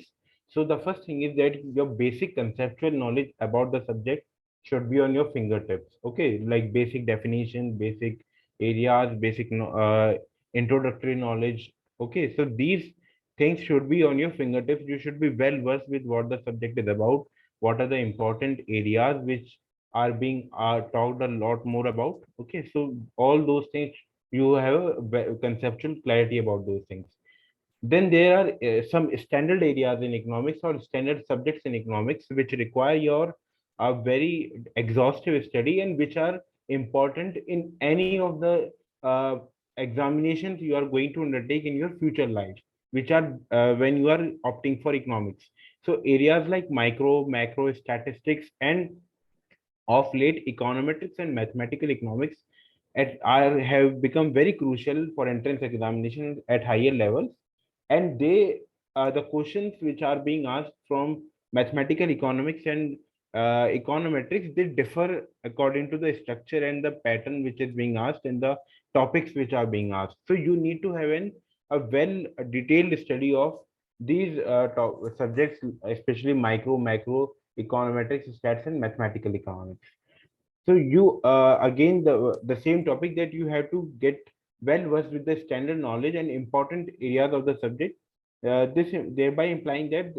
So the first thing is that your basic conceptual knowledge about the subject should be on your fingertips. Okay, like basic definition, basic areas, basic introductory knowledge. Okay, so these things should be on your fingertips. You should be well versed with what the subject is about, what are the important areas which are being talked a lot more about. Okay, so all those things, you have a conceptual clarity about those things. Then there are some standard areas in economics or standard subjects in economics which require your very exhaustive study and which are important in any of the uh, examinations you are going to undertake in your future life, which are when you are opting for economics. So areas like micro, macro statistics, and of late econometrics and mathematical economics have become very crucial for entrance examinations at higher levels, and the questions which are being asked from mathematical economics and econometrics, they differ according to the structure and the pattern which is being asked and the topics which are being asked. So you need to have a well detailed study of these subjects, especially micro, macro, econometrics, stats, and mathematical economics. So you again the same topic, that you have to get well versed with the standard knowledge and important areas of the subject. This thereby implying that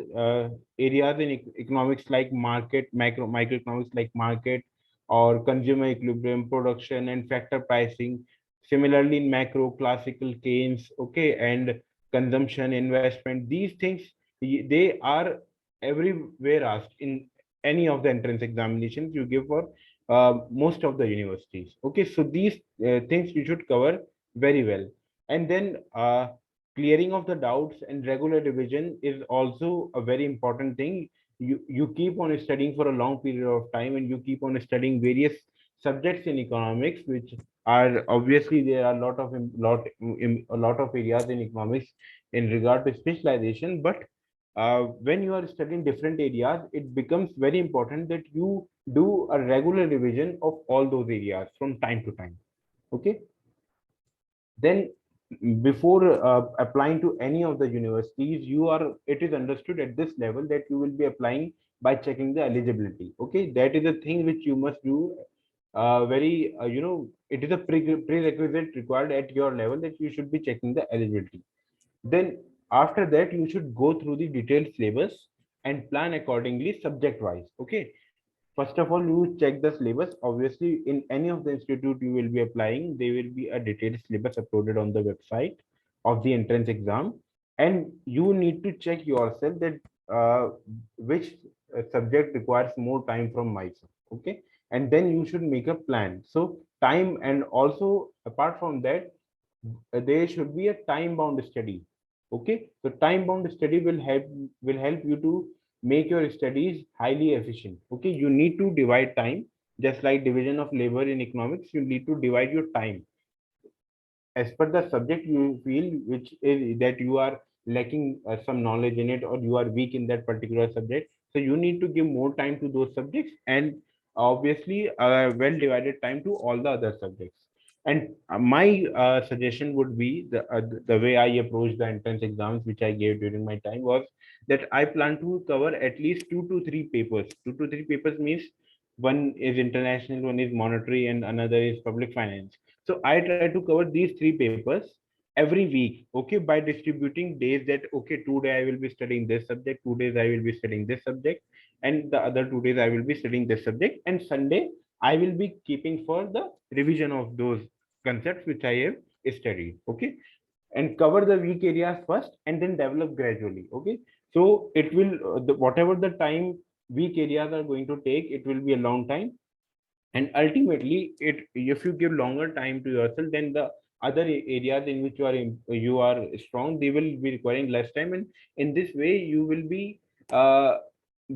areas in economics like market, microeconomics like market or consumer equilibrium, production, and factor pricing. Similarly, in macro, classical Keynes, okay, and consumption, investment. These things, they are everywhere asked in any of the entrance examinations you give for most of the universities. Okay, so these things you should cover very well. And then clearing of the doubts and regular revision is also a very important thing. You keep on studying for a long period of time, and you keep on studying various subjects in economics, which are obviously there are a lot of areas in economics in regard to specialization. But when you are studying different areas, it becomes very important that you do a regular revision of all those areas from time to time. Okay, then before applying to any of the universities, it is understood at this level that you will be applying by checking the eligibility. Okay, that is the thing which you must do very, it is a prerequisite required at your level that you should be checking the eligibility. Then after that, you should go through the detailed syllabus and plan accordingly subject wise. Okay. First of all, you check the syllabus. Obviously, in any of the institute you will be applying, there will be a detailed syllabus uploaded on the website of the entrance exam. And you need to check yourself that which subject requires more time from myself. Okay. And then you should make a plan. So time, and also apart from that, there should be a time bound study. Okay. So time bound study will help you to make your studies highly efficient. Okay, you need to divide time, just like division of labor in economics. You need to divide your time as per the subject you feel which is that you are lacking some knowledge in it, or you are weak in that particular subject. So you need to give more time to those subjects, and obviously well divided time to all the other subjects. And my suggestion would be the way I approached the entrance exams which I gave during my time was that I plan to cover at least 2 to 3 papers. 2 to 3 papers means one is international, one is monetary, and another is public finance. So I try to cover these 3 papers every week, okay, by distributing days that, okay, today I will be studying this subject, 2 days I will be studying this subject, and the other 2 days I will be studying this subject, and Sunday I will be keeping for the revision of those concepts which I have studied, okay, and cover the weak areas first and then develop gradually, okay. So it will, whatever the time weak areas are going to take, it will be a long time, and ultimately it, if you give longer time to yourself, then the other areas in which you are strong, they will be requiring less time, and in this way you will be uh,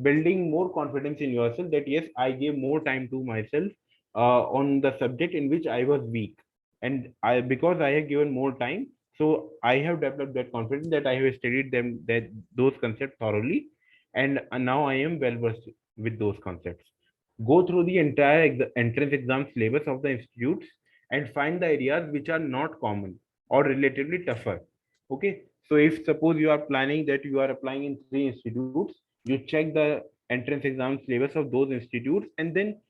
building more confidence in yourself that yes, I gave more time to myself on the subject in which I was weak, and I, because I have given more time, so I have developed that confidence that I have studied them, that those concepts thoroughly, and now I am well versed with those concepts. Go through the entire entrance exam syllabus of the institutes and find the areas which are not common or relatively tougher. Okay. So if suppose you are planning that you are applying in 3 institutes, you check the entrance exam syllabus of those institutes, and then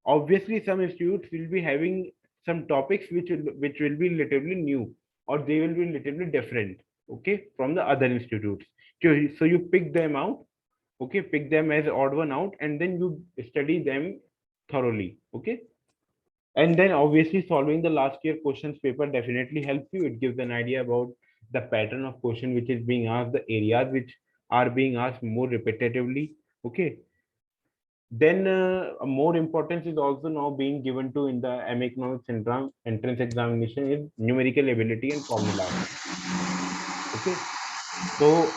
obviously some institutes will be having some topics which will be relatively new, or they will be relatively different, okay, from the other institutes. So you pick them out, okay, pick them as odd one out, and then you study them thoroughly, okay. And then obviously solving the last year questions paper definitely helps you. It gives an idea about the pattern of question which is being asked, the areas which are being asked more repetitively, okay. Then more importance is also now being given to in the MA Economics entrance examination is numerical ability and formula, okay. So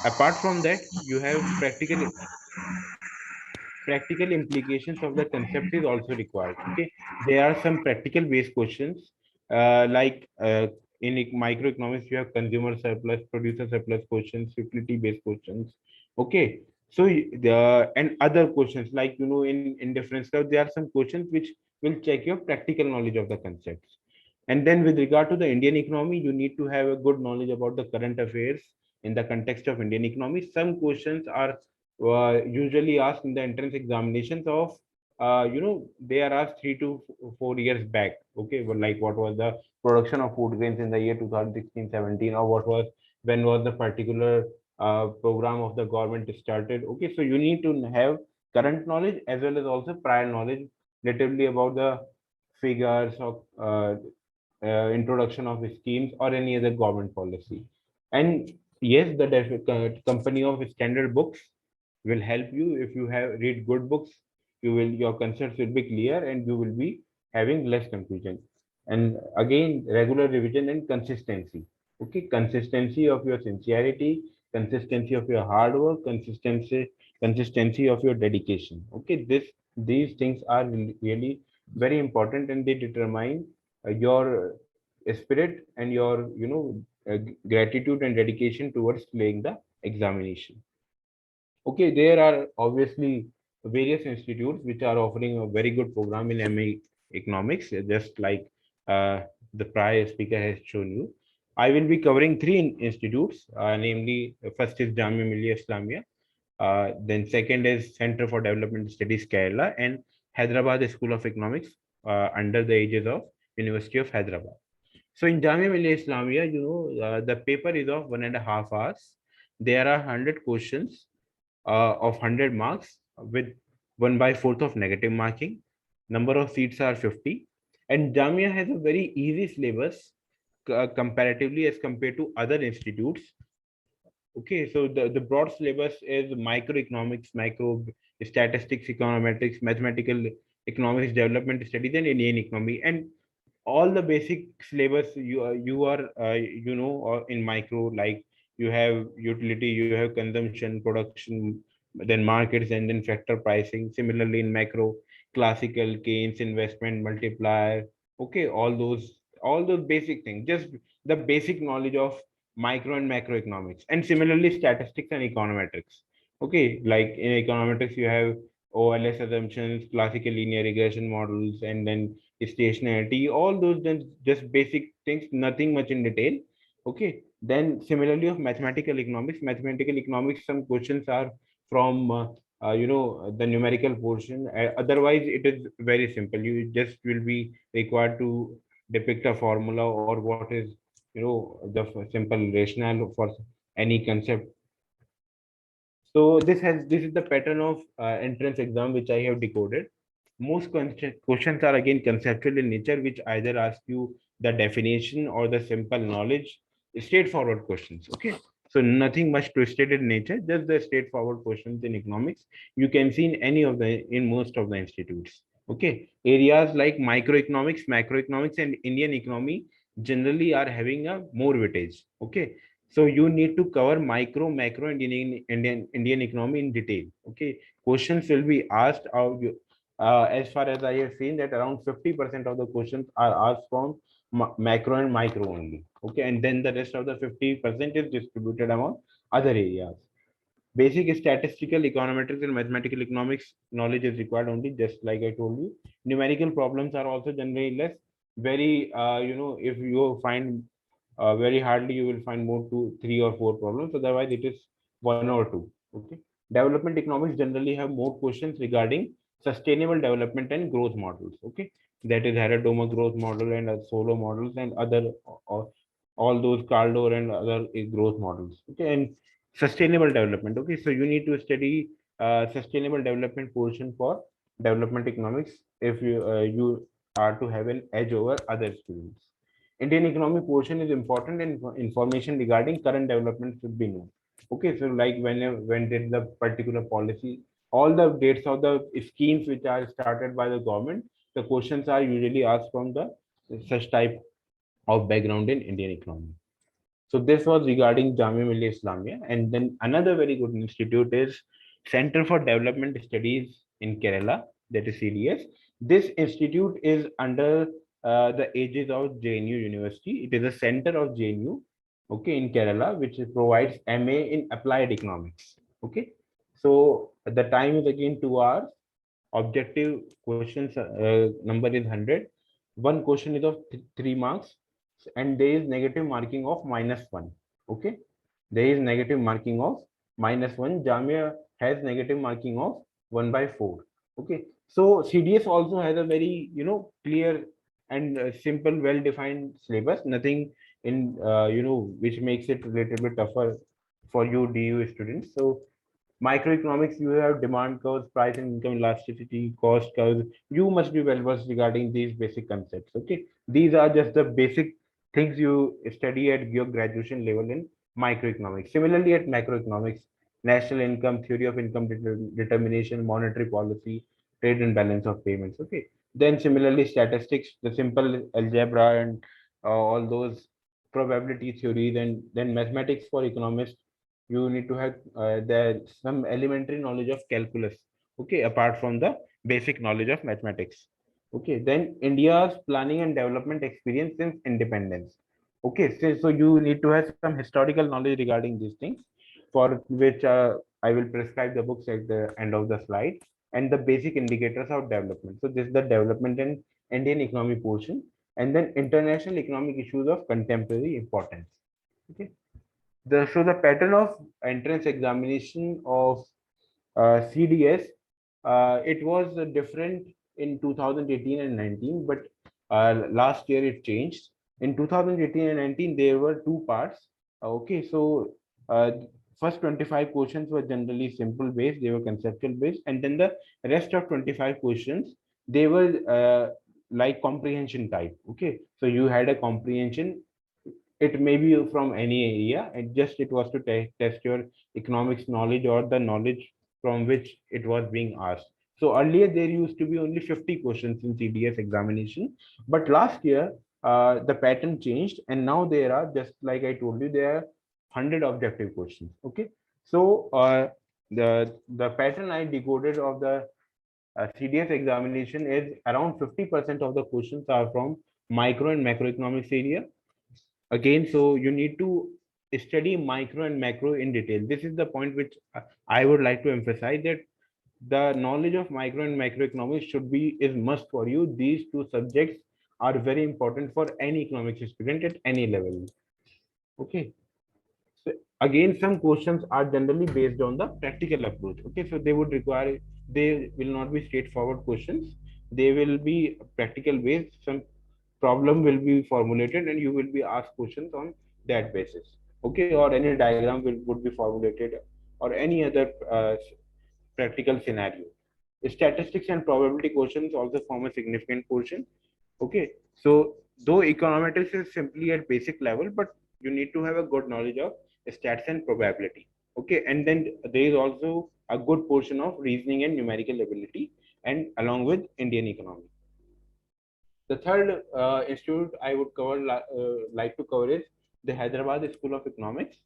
apart from that, you have practical implications of the concept is also required, okay. There are some practical based questions, in microeconomics you have consumer surplus, producer surplus questions, utility based questions, okay. So the and other questions, like in different stuff there are some questions which will check your practical knowledge of the concepts. And then with regard to the Indian economy, you need to have a good knowledge about the current affairs in the context of Indian economy. Some questions are usually asked in the entrance examinations of, they are asked 3 to 4 years back. Okay, but like what was the production of food grains in the year 2016-17, or what was, when was the particular program of the government started. Okay, so you need to have current knowledge as well as also prior knowledge relatively about the figures of introduction of schemes or any other government policy. And yes, the company of standard books will help you. If you have read good books, your concepts will be clear and you will be having less confusion. And again, regular revision and consistency. Okay, consistency of your sincerity, consistency of your hard work, consistency of your dedication. Okay, these things are really very important, and they determine your spirit and your gratitude and dedication towards playing the examination. Okay, there are obviously various institutes which are offering a very good program in MA economics, just like the prior speaker has shown you. I will be covering 3 institutes, namely, first is Jamia Millia Islamia, then second is Center for Development Studies Kerala, and Hyderabad School of Economics under the aegis of University of Hyderabad. So in Jamia Millia Islamia, the paper is of 1.5 hours. There are 100 questions of 100 marks with 1/4 of negative marking. Number of seats are 50. And Jamia has a very easy syllabus comparatively as compared to other institutes. Okay, so the broad syllabus is microeconomics, micro statistics, econometrics, mathematical economics, development studies, and Indian economy. And all the basic syllabus you are in micro, like you have utility, you have consumption, production, then markets, and then factor pricing. Similarly in macro, classical, Keynes, investment, multiplier. Okay, all those basic things, just the basic knowledge of micro and macroeconomics. And similarly statistics and econometrics. Okay, like in econometrics you have OLS assumptions, classical linear regression models, and then stationarity, all those then just basic things, nothing much in detail. Okay, then similarly of mathematical economics, some questions are from the numerical portion. Otherwise it is very simple, you just will be required to depict a formula or what is the simple rationale for any concept. So this is the pattern of entrance exam which I have decoded. Most questions are again conceptual in nature, which either ask you the definition or the simple knowledge, straightforward questions. Okay, so nothing much twisted in nature, just the straightforward questions in economics. You can see in most of the institutes. Okay, areas like microeconomics, macroeconomics, and Indian economy generally are having a more weightage. Okay, so you need to cover micro, macro, and Indian economy in detail. Okay, questions will be asked out. As far as I have seen, that around 50% of the questions are asked from macro and micro only. Okay, and then the rest of the 50% is distributed among other areas. Basic statistical, econometrics, and mathematical economics knowledge is required only, just like I told you. Numerical problems are also generally less. Very, if you find very hardly you will find more to 3 or 4 problems. Otherwise, it is 1 or 2. Okay. Development economics generally have more questions regarding sustainable development and growth models. Okay, that is Harrod-Domer growth model and Solow models and other all those Kaldor and other growth models. Okay, and sustainable development. Okay, so you need to study sustainable development portion for development economics if you are to have an edge over other students. Indian economy portion is important and information regarding current development should be known. Okay, so like when did the particular policy, all the dates of the schemes which are started by the government, the questions are usually asked from the such type of background in Indian economy. So this was regarding Jamia Millia Islamia. And then another very good institute is Center for Development Studies in Kerala, that is CDS. This institute is under the aegis of JNU University. It is a center of JNU, okay, in Kerala, which provides MA in Applied Economics. Okay, so the time is again 2 hours. Objective questions number is 100. One question is of 3 marks, and there is negative marking of -1. Okay, there is negative marking of -1. Jamia has negative marking of 1/4. Okay, so CDS also has a very clear and simple, well-defined syllabus. Nothing in which makes it a little bit tougher for you DU students. So microeconomics, you have demand curves, price and income elasticity, cost curves. You must be well versed regarding these basic concepts. Okay, these are just the basic things you study at your graduation level in microeconomics. Similarly, at macroeconomics, national income, theory of income determination, monetary policy, trade and balance of payments. Okay, then similarly statistics, the simple algebra and all those probability theories, and then mathematics for economists. You need to have there some elementary knowledge of calculus. Okay, apart from the basic knowledge of mathematics. Okay, then India's planning and development experience since independence. Okay, so you need to have some historical knowledge regarding these things, for which I will prescribe the books at the end of the slide, and the basic indicators of development. So this is the development and Indian economy portion, and then international economic issues of contemporary importance. Okay, so the pattern of entrance examination of CDS, it was different in 2018 and 19, but last year it changed. In 2018 and 19, there were two parts. Okay, so uh, first 25 questions were generally simple based, they were conceptual based, and then the rest of 25 questions, they were like comprehension type. Okay, so you had a comprehension. It may be from any area, and just it was to test your economics knowledge or the knowledge from which it was being asked. So earlier there used to be only 50 questions in CDS examination, but last year the pattern changed, and now there are, just like I told you, there are 100 objective questions. Okay, so the pattern I decoded of the CDS examination is around 50% of the questions are from micro and macroeconomics area. Again, so you need to study micro and macro in detail. This is the point which I would like to emphasize, that the knowledge of micro and macroeconomics should be is must for you. These two subjects are very important for any economics student at any level. Okay, so again, some questions are generally based on the practical approach. Okay, so they would require, they will not be straightforward questions, they will be practical based. Some problem will be formulated and you will be asked questions on that basis. Okay, or any diagram would be formulated, or any other practical scenario. Statistics and probability questions also form a significant portion. Okay, so though econometrics is simply at basic level, but you need to have a good knowledge of stats and probability. Okay, and then there is also a good portion of reasoning and numerical ability, and along with Indian economy. The third institute I would like to cover is the Hyderabad School of Economics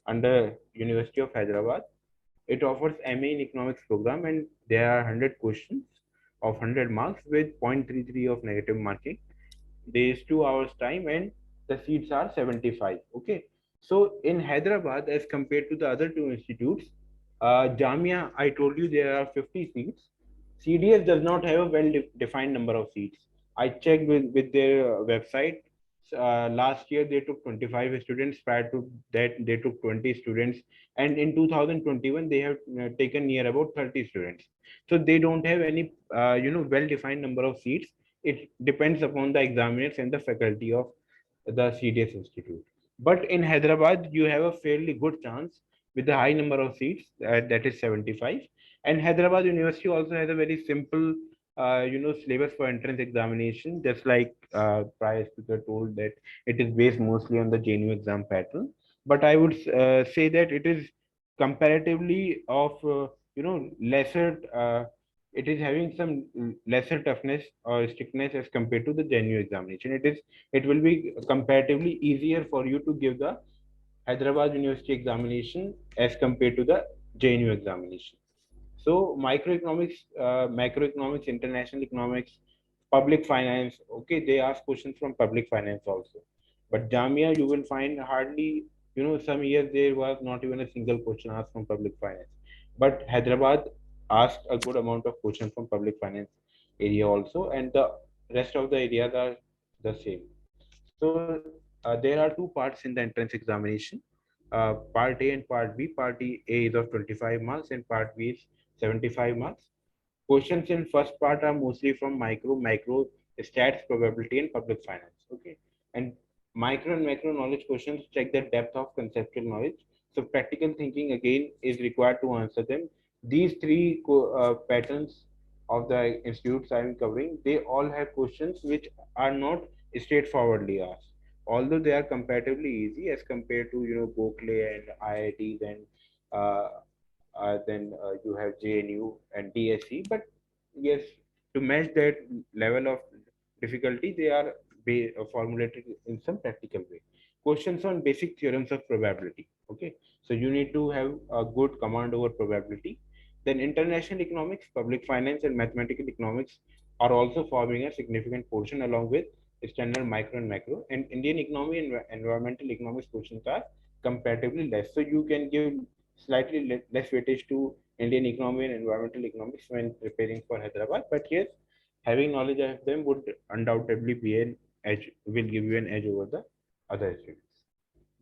under University of Hyderabad. It offers MA in Economics program, and there are 100 questions of 100 marks with 0.33 of negative marking. There is 2 hours time, and the seats are 75. Okay, so in Hyderabad, as compared to the other two institutes, Jamia, I told you there are 50 seats. CDS does not have a well-defined number of seats. I checked with their website. Last year they took 25 students. Prior to that, they took 20 students, and in 2021 they have taken near about 30 students. So they don't have any well-defined number of seats. It depends upon the examiners and the faculty of the CDS institute. But in Hyderabad, you have a fairly good chance with the high number of seats, that is 75. And Hyderabad University also has a very simple, syllabus for entrance examination, just like prior speaker told that it is based mostly on the JNU exam pattern. But I would say that it is comparatively of, lesser. It is having some lesser toughness or strictness as compared to the JNU examination. It will be comparatively easier for you to give the Hyderabad University examination as compared to the JNU examination. So microeconomics, macroeconomics, international economics, public finance. Okay, they ask questions from public finance also. But Jamia, you will find hardly, some years there was not even a single question asked from public finance. But Hyderabad asked a good amount of questions from public finance area also, and the rest of the areas are the same. So there are two parts in the entrance examination, part A and part B. Part A is of 25 marks and part B is 75 marks. Questions in first part are mostly from macro, stats, probability, and public finance. Okay, and micro and macro knowledge questions check the depth of conceptual knowledge. So practical thinking again is required to answer them. These three patterns of the institutes I am covering, they all have questions which are not straightforwardly asked, although they are comparatively easy as compared to Berkeley and IITs, and uh, then you have JNU and DSE. But yes, to match that level of difficulty, they are formulated in some practical way. Questions on basic theorems of probability. Okay, so you need to have a good command over probability. Then international economics, public finance, and mathematical economics are also forming a significant portion, along with standard micro and macro. And Indian economy and environmental economics questions are comparatively less. So you can give slightly less weightage to Indian economy and environmental economics when preparing for Hyderabad. But yes, having knowledge of them would undoubtedly be an edge, will give you an edge over the other students.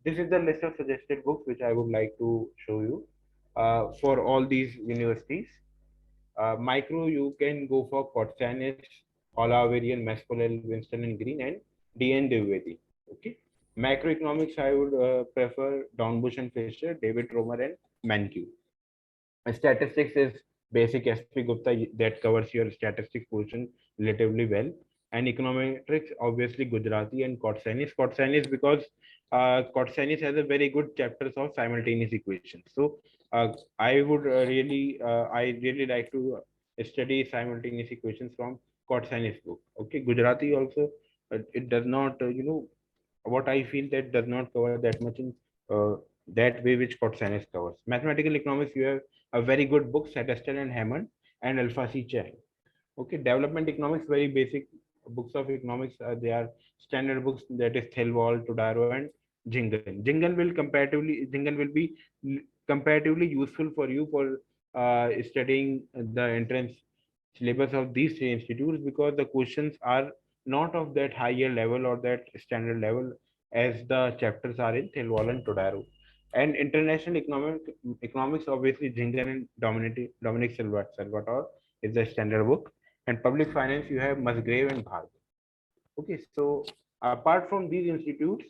This is the list of suggested books which I would like to show you for all these universities. Micro, you can go for Corsanis, Holavarian, Maskell, Winston and Green, and D.N. Dwivedi. Okay. Macroeconomics, I would prefer Downbush and Fisher, David Romer, and Mankiw. Statistics is basic SP Gupta that covers your statistics portion relatively well. And econometrics, obviously Gujarati and Corsanis. Corsanis because Corsanis has a very good chapters of simultaneous equations. So I really like to study simultaneous equations from Corsanis book. Okay, Gujarati also, it does not, what I feel that does not cover that much in uh, that way which Corsanis covers. Mathematical economics, you have a very good book, Satterstall and Hammond and Alpha C. Chang. Okay, development economics, very basic books of economics. They are standard books, that is Thelwall, Todaro, and Jingle. Jingle will be comparatively useful for you for studying the entrance syllabus of these three institutes, because the questions are not of that higher level or that standard level as the chapters are in Thelwall and Todaro. And international economics, obviously Jingle and Dominic Salvatore is the standard book. And public finance, you have Musgrave and Bhargava. Okay, so apart from these institutes,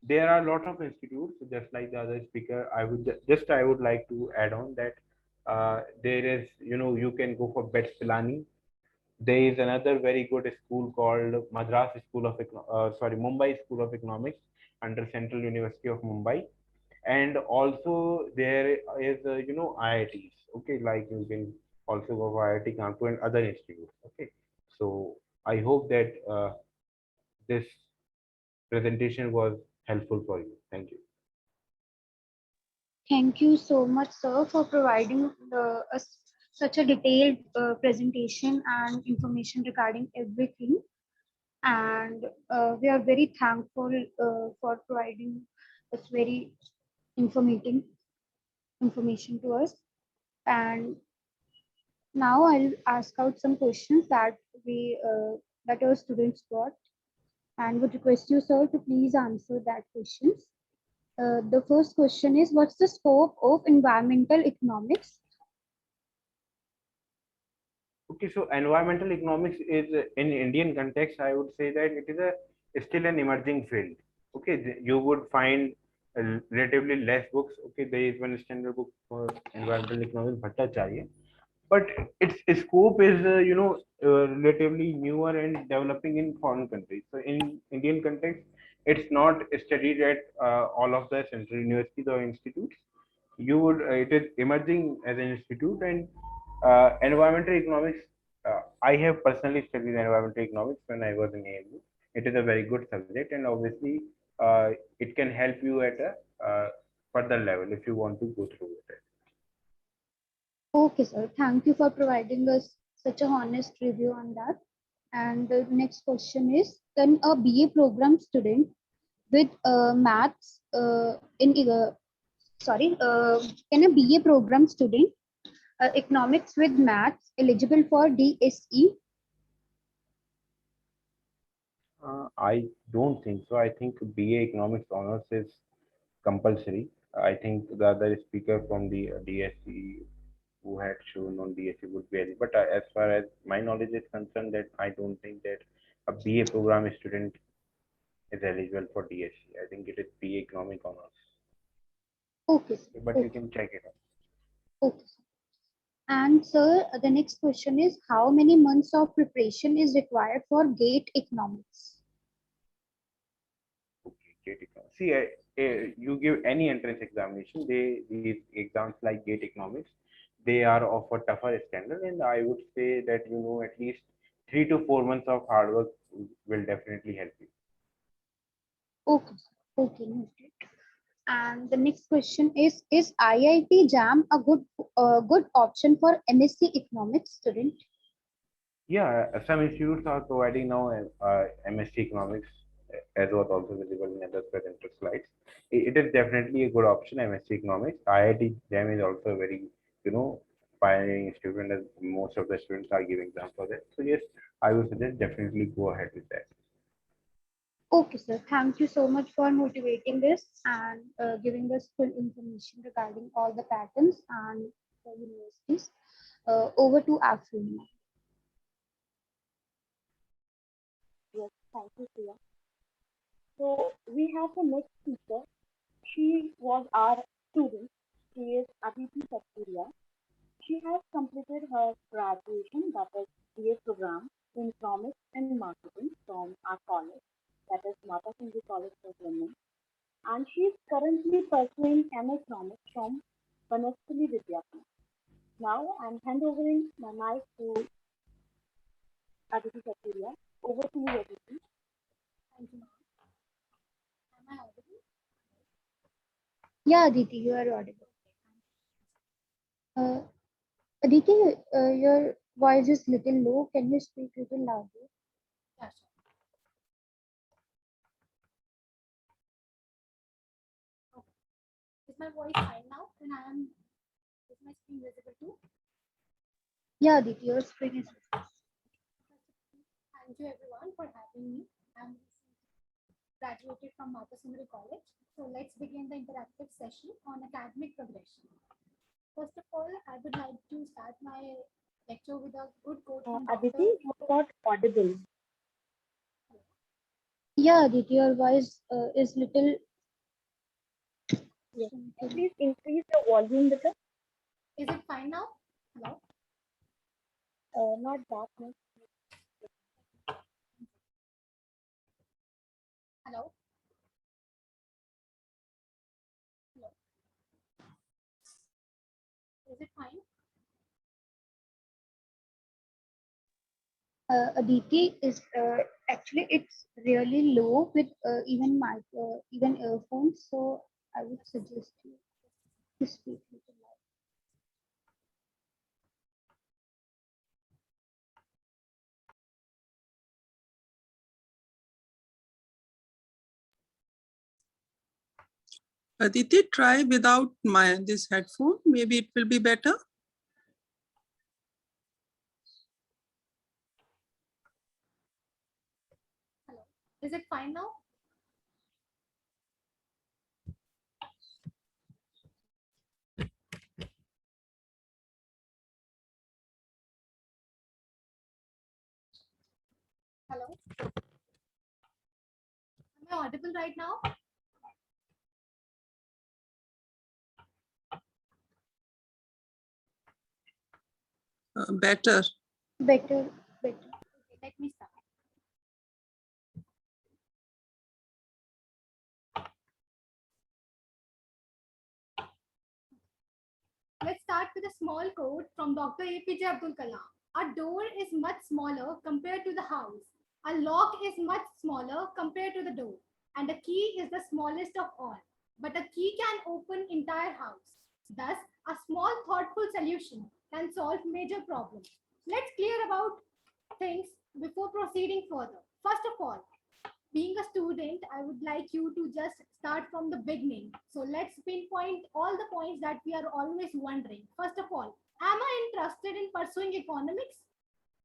there are a lot of institutes, just like the other speaker. I would like to add on that there is, you can go for Bets Pilani. There is another very good school called Mumbai School of Economics under Central University of Mumbai. And also there is, IITs. Okay, like you can also go for IIT Kanpur and other institutes. Okay, so I hope that this presentation was helpful for you. Thank you. Thank you so much, sir, for providing us such a detailed presentation and information regarding everything. And we are very thankful for providing us very informative information to us. And now I'll ask out some questions that that our students got, and would request you, sir, to please answer that questions. The first question is, what's the scope of environmental economics? Okay, so environmental economics is in Indian context, I would say that it is still an emerging field. Okay, you would find relatively less books. Okay, there is one standard book for environmental economics, Bhattacharya, but its scope is relatively newer and developing in foreign countries. So in Indian context, it's not studied at all of the central universities or institutes. It is emerging as an institute. And environmental economics, I have personally studied environmental economics when I was in AMU. It is a very good subject, and obviously it can help you at a further level if you want to go through with it. Okay, sir. Thank you for providing us such a honest review on that. And the next question is, can a BA program student with maths can a BA program student economics with maths eligible for DSE? I don't think so. I think BA Economics Honors is compulsory. I think the other speaker from the DSE who had shown on DSE would be eligible. But as far as my knowledge is concerned, that I don't think that a BA program student is eligible for DSE. I think it is BA Economic Honors. Okay, sir. But Okay. you can check it out. Okay. And sir, the next question is, how many months of preparation is required for GATE economics? Okay, GATE economics. See, you give any entrance examination, these exams like GATE economics, they are of a tougher standard, and I would say that at least 3 to 4 months of hard work will definitely help you. Okay, okay, noted. And the next question is IIT JAM a good option for MSc Economics student? Yeah, some institutes are providing now MSc Economics, as was also visible in other presenter slides. It is definitely a good option, MSc Economics. IIT JAM is also a very, pioneering institute, as most of the students are giving exam for that. So yes, I would suggest definitely go ahead with that. Okay, sir. Thank you so much for motivating this and giving us full information regarding all the patterns and the universities. Over to Afrin. Yes, thank you, Priya. So we have the next speaker. She was our student. She is Aditi Satpuria. She has completed her graduation, that is BA program in economics and marketing from our college, that is Mata Singh College for Women. And she is currently pursuing MA economics from Banasthali Vidyapeeth. Now I'm handovering my mic to Aditi Satpuria. Over to you, Aditi. Thank you, ma'am. Am I audible? Yeah, Aditi, you are audible. Aditi, your voice is little low. Can you speak little louder? Yeah, sure. Okay. Is my voice fine now? Is my screen visible too? Yeah, Aditi, your screen is visible. Thank you everyone for having me. I'm graduated from Mata Sundari College. So let's begin the interactive session on academic progression. First of all, I would like to start my lecture with a good quote from Aditi, Dr. you're not audible. Yeah, Aditi, your voice is little. Yes. Please increase the volume little. Is it fine now? Hello? Not that much. Hello? Hello? Is it fine? Aditi is actually it's really low with even mic, even earphones. So I would suggest you to speak little loud. Aditi, try without this headphone. Maybe it will be better. Hello? Is it fine now? Hello? Am I audible right now? Better. Better, better. Okay, let me start. Let's start with a small quote from Dr. APJ Abdul Kalam. A door is much smaller compared to the house. A lock is much smaller compared to the door. And a key is the smallest of all. But a key can open entire house. Thus, a small thoughtful solution can solve major problems. Let's clear about things before proceeding further. First of all, being a student, I would like you to just start from the beginning. So let's pinpoint all the points that we are always wondering. First of all, am I interested in pursuing economics?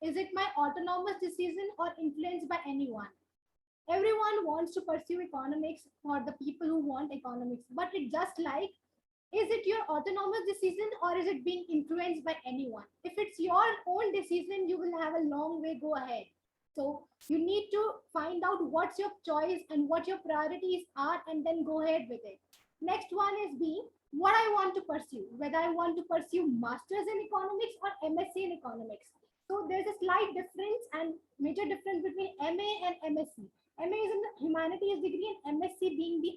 Is it my autonomous decision or influenced by anyone? Everyone wants to pursue economics for the people who want economics, but it's just like, is it your autonomous decision or is it being influenced by anyone? If it's your own decision, you will have a long way go ahead. So you need to find out what's your choice and what your priorities are and then go ahead with it. Next one is B, what I want to pursue, whether I want to pursue masters in economics or MSc in economics. So there's a slight difference and major difference between MA and MSc. MA is in the humanities degree and MSc being the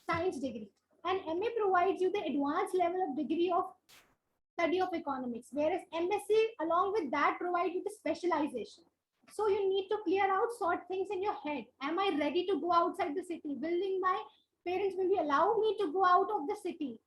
science degree. And MA provides you the advanced level of degree of study of economics, whereas MSc along with that provides you the specialization. So you need to clear out sort things in your head. Am I ready to go outside the city? Will my parents will be allow me to go out of the city?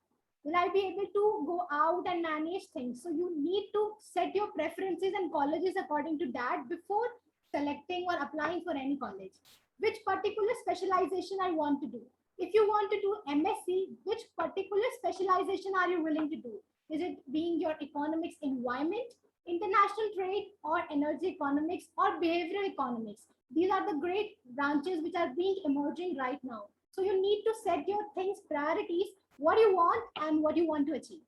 Will I be able to go out and manage things? So you need to set your preferences and colleges according to that before selecting or applying for any college. Which particular specialization I want to do? If you want to do MSc, which particular specialization are you willing to do? Is it being your economics environment, international trade, or energy economics, or behavioral economics? These are the great branches which are being emerging right now. So you need to set your things priorities, what you want and what you want to achieve.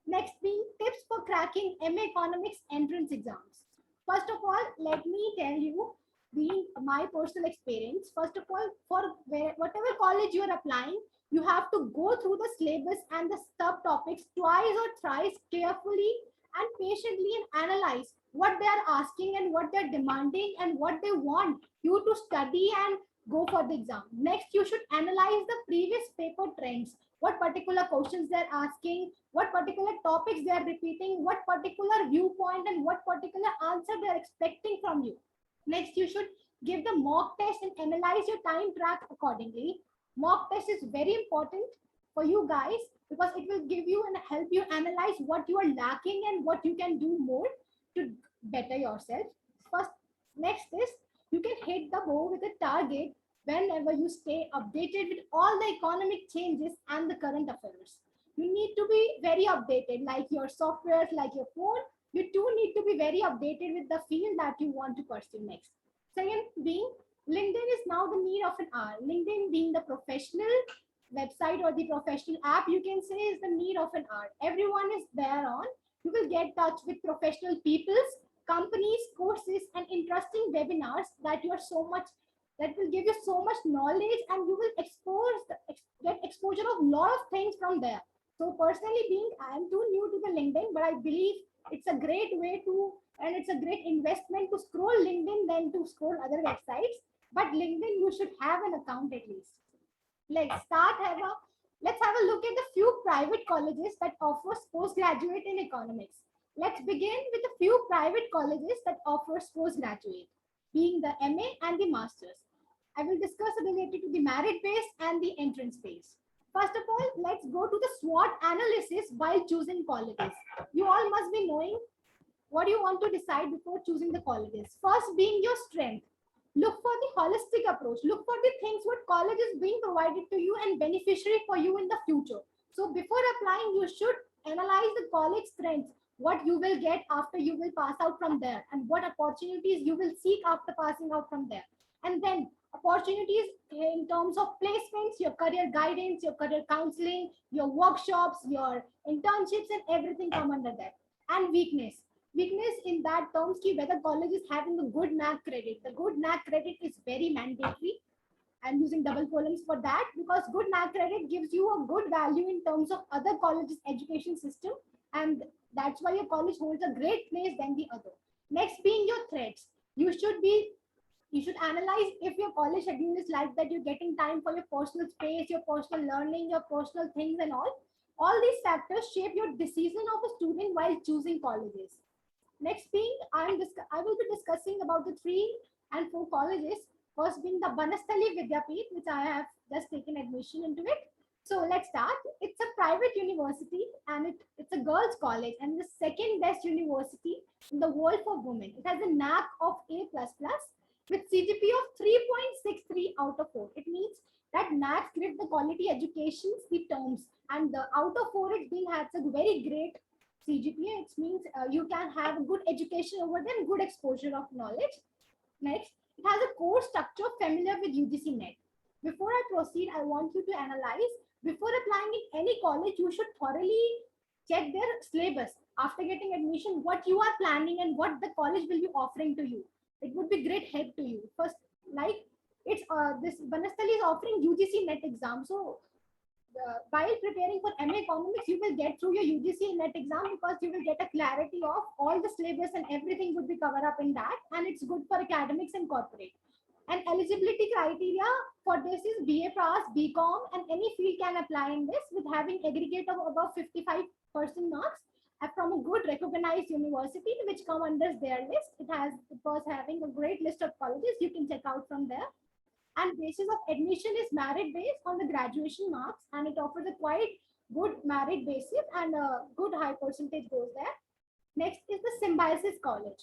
Next being tips for cracking MA Economics entrance exams. First of all, let me tell you, being my personal experience, first of all, for whatever college you are applying, you have to go through the syllabus and the subtopics twice or thrice carefully and patiently and analyze what they are asking and what they're demanding and what they want you to study and go for the exam. Next, you should analyze the previous paper trends, what particular questions they're asking, what particular topics they are repeating, what particular viewpoint and what particular answer they're expecting from you. Next, you should give the mock test and analyze your time track accordingly. Mock test is very important for you guys because it will give you and help you analyze what you are lacking and what you can do more to better yourself. First, next is you can hit the bow with a target whenever you stay updated with all the economic changes and the current affairs. You need to be very updated, like your softwares, like your phone. You too need to be very updated with the field that you want to pursue next. Second being, LinkedIn is now the need of an hour. LinkedIn being the professional website or the professional app, you can say, is the need of an hour. Everyone is there on. You will get touch with professional peoples, companies, courses, and interesting webinars that you are so much that will give you so much knowledge, and you will get exposure of lot of things from there. So personally, being I am too new to the LinkedIn, but I believe it's a great way to and it's a great investment to scroll LinkedIn than to scroll other websites. But LinkedIn, you should have an account at least. Let's have a look at the few private colleges that offers postgraduate in economics. Let's begin with a few private colleges that offers postgraduate, being the MA and the Masters. I will discuss related to the merit base and the entrance base. First of all, let's go to the SWOT analysis while choosing colleges. You all must be knowing what you want to decide before choosing the colleges. First being your strength. Look for the holistic approach. Look for the things what college is being provided to you and beneficiary for you in the future. So before applying, you should analyze the college strengths, what you will get after you will pass out from there, and what opportunities you will seek after passing out from there. And then opportunities in terms of placements, your career guidance, your career counseling, your workshops, your internships, and everything come under that. And weakness in that terms ki whether college is having a good NAC credit. The good NAC credit is very mandatory. I'm using double columns for that because good NAC credit gives you a good value in terms of other colleges education system, and that's why your college holds a great place than the other. Next being your threats. You should analyze if your college schedule is like that you're getting time for your personal space, your personal learning, your personal things and all. All these factors shape your decision of a student while choosing colleges. Next being, I will be discussing about the 3 and 4 colleges. First being the Banastali Vidyapeeth, which I have just taken admission into it. So let's start. It's a private university and it's a girls' college and the second best university in the world for women. It has a NAC of A++ with CGPA of 3.63 out of 4. It means that NAC gives the quality educations the terms, and the out of 4 it being has a very great CGPA. It means you can have a good education over there and good exposure of knowledge. Next, it has a course structure familiar with UGC NET. Before I proceed, I want you to analyze, before applying in any college, you should thoroughly check their syllabus. After getting admission, what you are planning and what the college will be offering to you. It would be great help to you. First, like it's this Banastali is offering UGC NET exam. So while preparing for MA Economics, you will get through your UGC NET exam because you will get a clarity of all the syllabus and everything would be covered up in that, and it's good for academics and corporate. And eligibility criteria for this is BA Pass, BCom, and any field can apply in this with having aggregate of above 55% marks from a good recognized university which come under their list. It was having a great list of colleges you can check out from there. And basis of admission is merit based on the graduation marks, and it offers a quite good merit basis and a good high percentage goes there. Next is the Symbiosis College.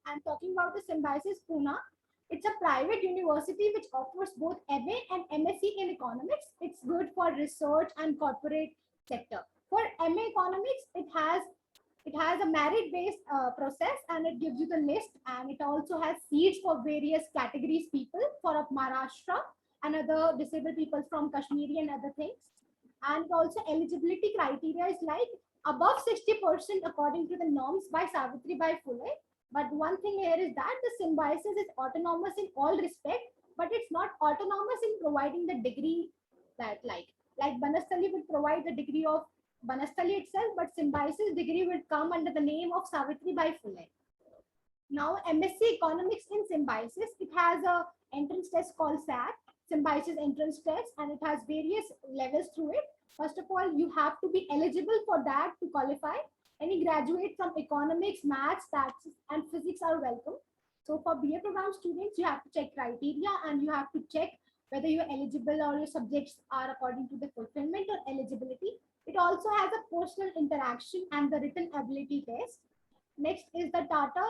I'm talking about the Symbiosis Pune. It's a private university which offers both MA and MSc in economics. It's good for research and corporate sector. For MA Economics, it has a merit-based process, and it gives you the list, and it also has seats for various categories people for Maharashtra and other disabled people from Kashmiri and other things. And also eligibility criteria is like above 60% according to the norms by Savitribai Phule. But one thing here is that the symbiosis is autonomous in all respect, but it's not autonomous in providing the degree that like Banastali would provide the degree of Banastali itself, but symbiosis degree would come under the name of Savitribai Phule. Now, MSc Economics in Symbiosis, it has a entrance test called SAT, Symbiosis Entrance Test, and it has various levels through it. First of all, you have to be eligible for that to qualify. Any graduates from economics, maths, stats, and physics are welcome. So for BA program students, you have to check criteria and you have to check whether you're eligible or your subjects are according to the fulfillment or eligibility. It also has a personal interaction and the written ability test. Next is the Tata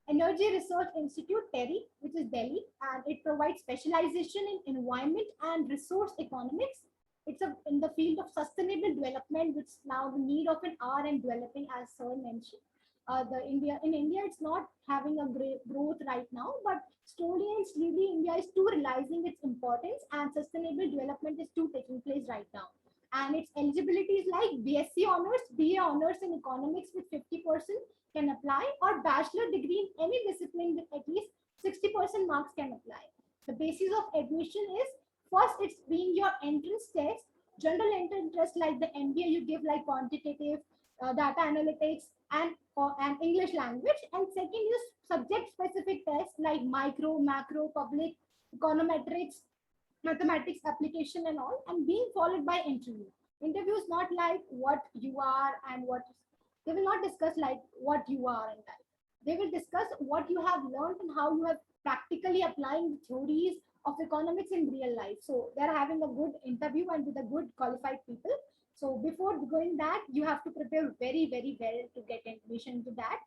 Energy Research Institute, TERI, which is Delhi, and it provides specialization in environment and resource economics. It's in the field of sustainable development, which now the need of an hour and developing, as Sir mentioned. In India, it's not having a great growth right now, but slowly and slowly, India is too realizing its importance, and sustainable development is too taking place right now. And its eligibility is like BSc honors, BA honors in economics with 50% can apply, or bachelor degree in any discipline with at least 60% marks can apply. The basis of admission is first, it's being your entrance test, general entrance test like the MBA you give, like quantitative, data analytics, and English language. And second is subject specific tests like micro, macro, public, econometrics, mathematics application and all, and being followed by interview. Interview is not like what you are and what they will not discuss like what you are and that. They will discuss what you have learned and how you have practically applying the theories of economics in real life. So they're having a good interview and with a good qualified people. So before going that, you have to prepare very, very well to get admission to that.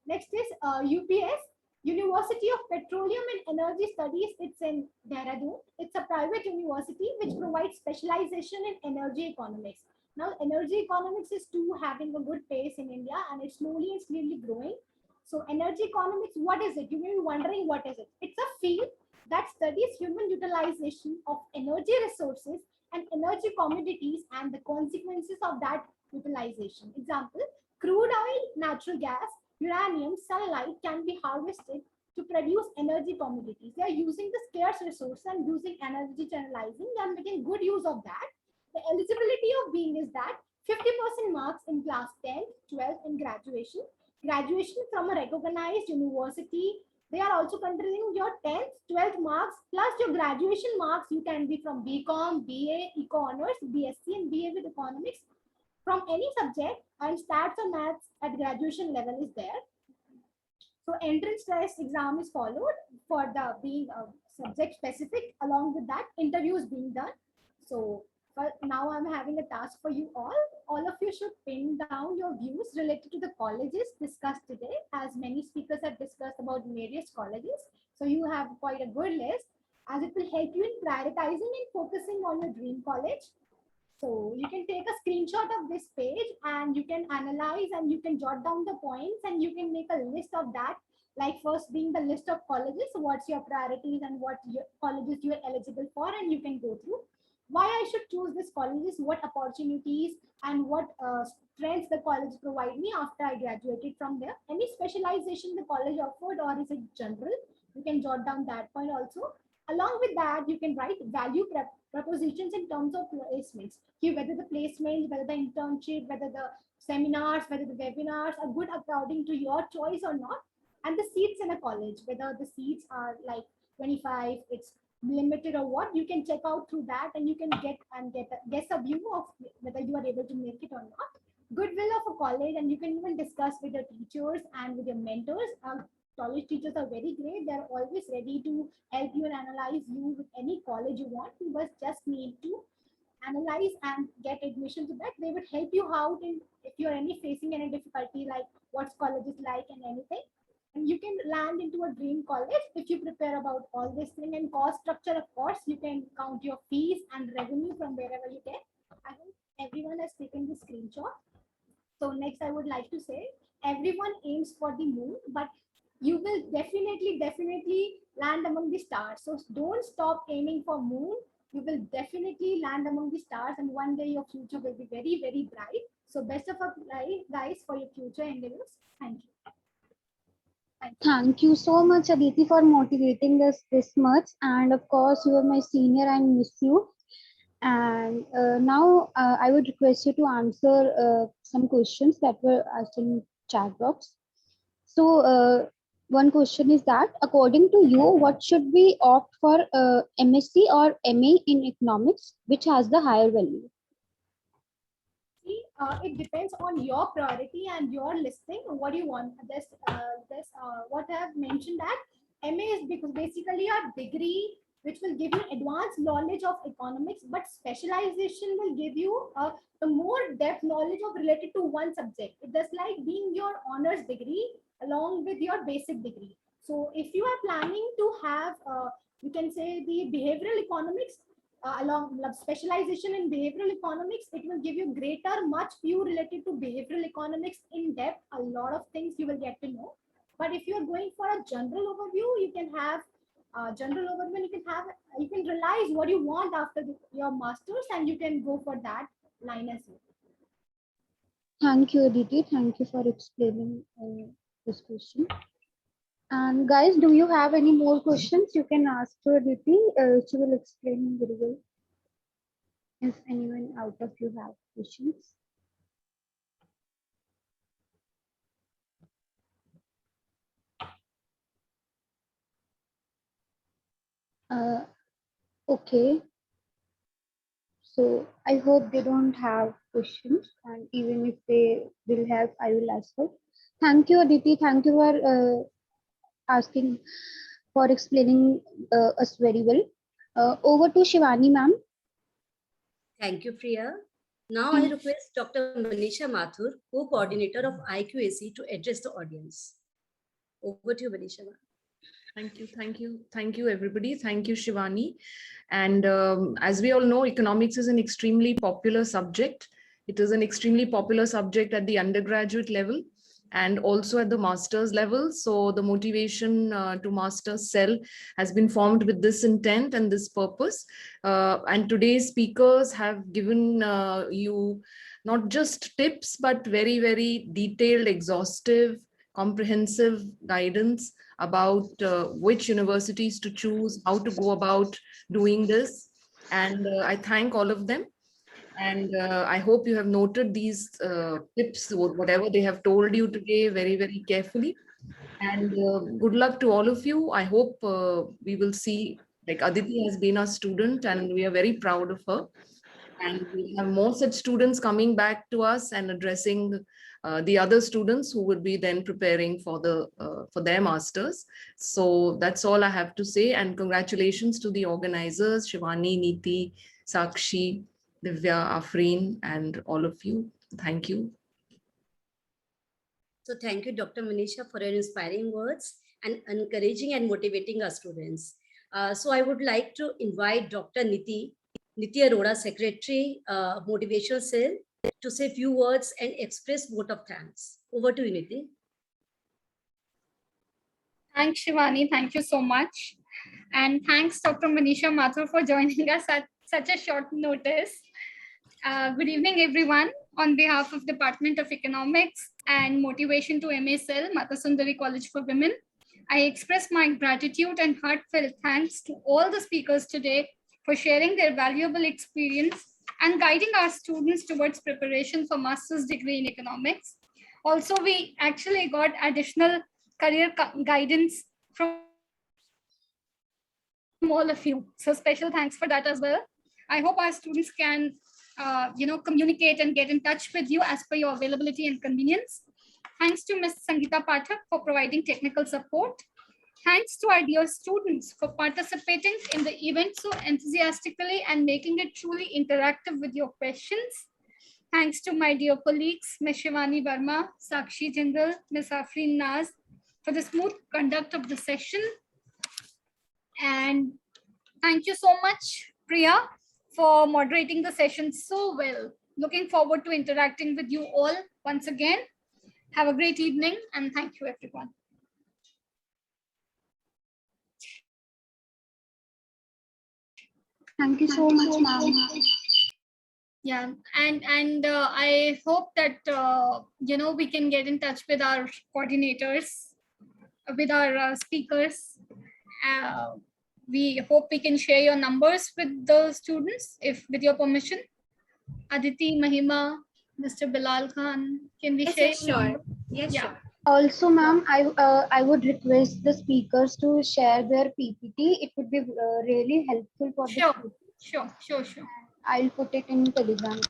Next is UPS, University of Petroleum and Energy Studies. It's in Dehradun. It's a private university which provides specialization in energy economics. Now, energy economics is too having a good pace in India, and it's slowly and slowly growing. So, energy economics, what is it? You may be wondering what is it? It's a field that studies human utilization of energy resources and energy commodities and the consequences of that utilization. Example, crude oil, natural gas, uranium, sunlight can be harvested to produce energy commodities. They are using the scarce resource and using energy channelizing. They are making good use of that. The eligibility of being is that 50% marks in class 10th, 12th, and graduation. Graduation from a recognized university. They are also considering your 10th, 12th marks plus your graduation marks. You can be from BCom, BA, Eco Honors, BSc, and BA with economics from any subject, and stats or maths at graduation level is there. So entrance test exam is followed for the being subject specific. Along with that, interviews being done. So now I'm having a task for you all. All of you should pin down your views related to the colleges discussed today, as many speakers have discussed about various colleges. So you have quite a good list, as it will help you in prioritizing and focusing on your dream college. So you can take a screenshot of this page and you can analyze and you can jot down the points and you can make a list of that. Like first being the list of colleges, what's your priorities and what your colleges you are eligible for, and you can go through why I should choose this colleges, what opportunities and what strengths the college provide me after I graduated from there. Any specialization the college offered, or is it general? You can jot down that point also. Along with that, you can write value propositions in terms of placements. Whether the placements, whether the internship, whether the seminars, whether the webinars are good according to your choice or not. And the seats in a college, whether the seats are like 25, it's limited or what, you can check out through that and you can guess a view of whether you are able to make it or not. Goodwill of a college, and you can even discuss with your teachers and with your mentors. College teachers are very great. They're always ready to help you and analyze you with any college you want. You just need to analyze and get admission to that. They would help you out in if you're facing any difficulty, like what's colleges like and anything. And you can land into a dream college if you prepare about all this thing. And cost structure, of course, you can count your fees and revenue from wherever you get. I hope everyone has taken the screenshot. So next, I would like to say, everyone aims for the moon, but you will definitely land among the stars. So don't stop aiming for moon. You will definitely land among the stars, and one day your future will be very, very bright. So best of luck, guys, for your future endeavors. Thank you. Thank you so much, Aditi, for motivating us this much. And of course, you are my senior and miss you. And now I would request you to answer some questions that were asked in chat box. So one question is that, according to you, what should we opt for, MSc or MA in economics, which has the higher value? See, it depends on your priority and your listing. What do you want? What I have mentioned that MA is because basically a degree which will give you advanced knowledge of economics, but specialization will give you the more depth knowledge of related to one subject. It does like being your honors degree along with your basic degree. So if you are planning to have, you can say the behavioral economics, along specialization in behavioral economics, it will give you greater much view related to behavioral economics in depth. A lot of things you will get to know. But if you are going for a general overview, you can have general overview. You can realize what you want after your masters, and you can go for that line as well. Thank you, Aditi. Thank you for explaining this question. And guys, do you have any more questions? You can ask to Aditi. She will explain very well. If anyone out of you have questions. Okay. So I hope they don't have questions, and even if they will have, I will ask her. Thank you, Aditi. Thank you for asking, for explaining us very well. Over to Shivani, ma'am. Thank you, Priya. Now I request Dr. Manisha Mathur, co-coordinator of IQAC, to address the audience. Over to you, Manisha. Thank you, everybody. Thank you, Shivani. And as we all know, economics is an extremely popular subject. It is an extremely popular subject at the undergraduate level and also at the master's level. So the motivation to master's cell has been formed with this intent and this purpose. And today's speakers have given you not just tips, but very, very detailed, exhaustive, comprehensive guidance about which universities to choose, how to go about doing this. And I thank all of them. And I hope you have noted these tips or whatever they have told you today very, very carefully. And good luck to all of you. I hope we will see, like Aditi has been our student and we are very proud of her. And we have more such students coming back to us and addressing the other students who would be then preparing for their masters. So that's all I have to say. And congratulations to the organizers, Shivani, Neeti, Sakshi, Divya, Afreen, and all of you. Thank you. So thank you, Dr. Manisha, for your inspiring words and encouraging and motivating our students. So I would like to invite Dr. Niti Arora, Secretary, Motivational Cell, to say a few words and express vote of thanks. Over to you, Niti. Thanks, Shivani. Thank you so much. And thanks, Dr. Manisha Mathur, for joining us at such a short notice. Good evening, everyone. On behalf of Department of Economics and Motivation to MSL, Matasundari College for Women, I express my gratitude and heartfelt thanks to all the speakers today for sharing their valuable experience and guiding our students towards preparation for master's degree in economics. Also, we actually got additional career guidance from all of you. So special thanks for that as well. I hope our students can communicate and get in touch with you as per your availability and convenience. Thanks to Ms. Sangeeta Pathak for providing technical support. Thanks to our dear students for participating in the event so enthusiastically and making it truly interactive with your questions. Thanks to my dear colleagues, Ms. Shivani Verma, Sakshi Jindal, Ms. Afreen Naz, for the smooth conduct of the session. And thank you so much, Priya, for moderating the session so well. Looking forward to interacting with you all once again. Have a great evening and thank you, everyone. Thank you so much, ma'am. Yeah, and I hope that we can get in touch with our coordinators, with our speakers. We hope we can share your numbers with the students, if with your permission. Aditi, Mahima, Mr. Bilal Khan, can we Yes, share yes, your sure. number? Yes, Yeah. sure. Also, ma'am, I would request the speakers to share their PPT. It would be really helpful for the Sure, students. sure. I'll put it in Telegram.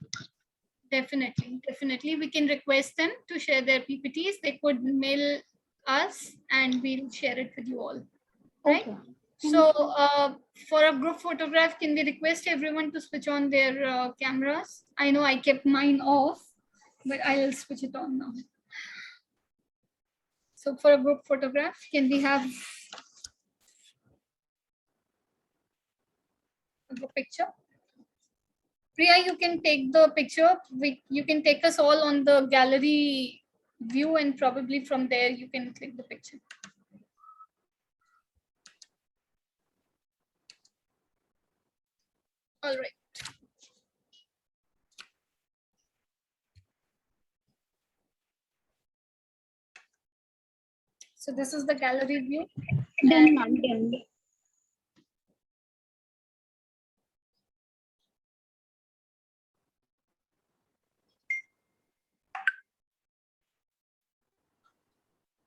Definitely. We can request them to share their PPTs. They could mail us and we'll share it with you all. Right? Okay. So for a group photograph, can we request everyone to switch on their cameras? I know I kept mine off, but I'll switch it on now. So for a group photograph, can we have a group picture? Priya, you can take the picture. You can take us all on the gallery view, and probably from there you can click the picture. All right. So this is the gallery view. Done, ma'am. Done.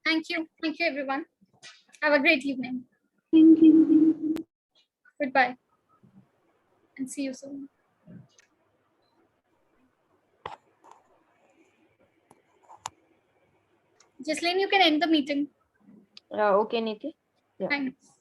Thank you everyone. Have a great evening. Thank you. Goodbye and see you soon. Jesslyn, you can end the meeting. Okay, Niti. Thanks.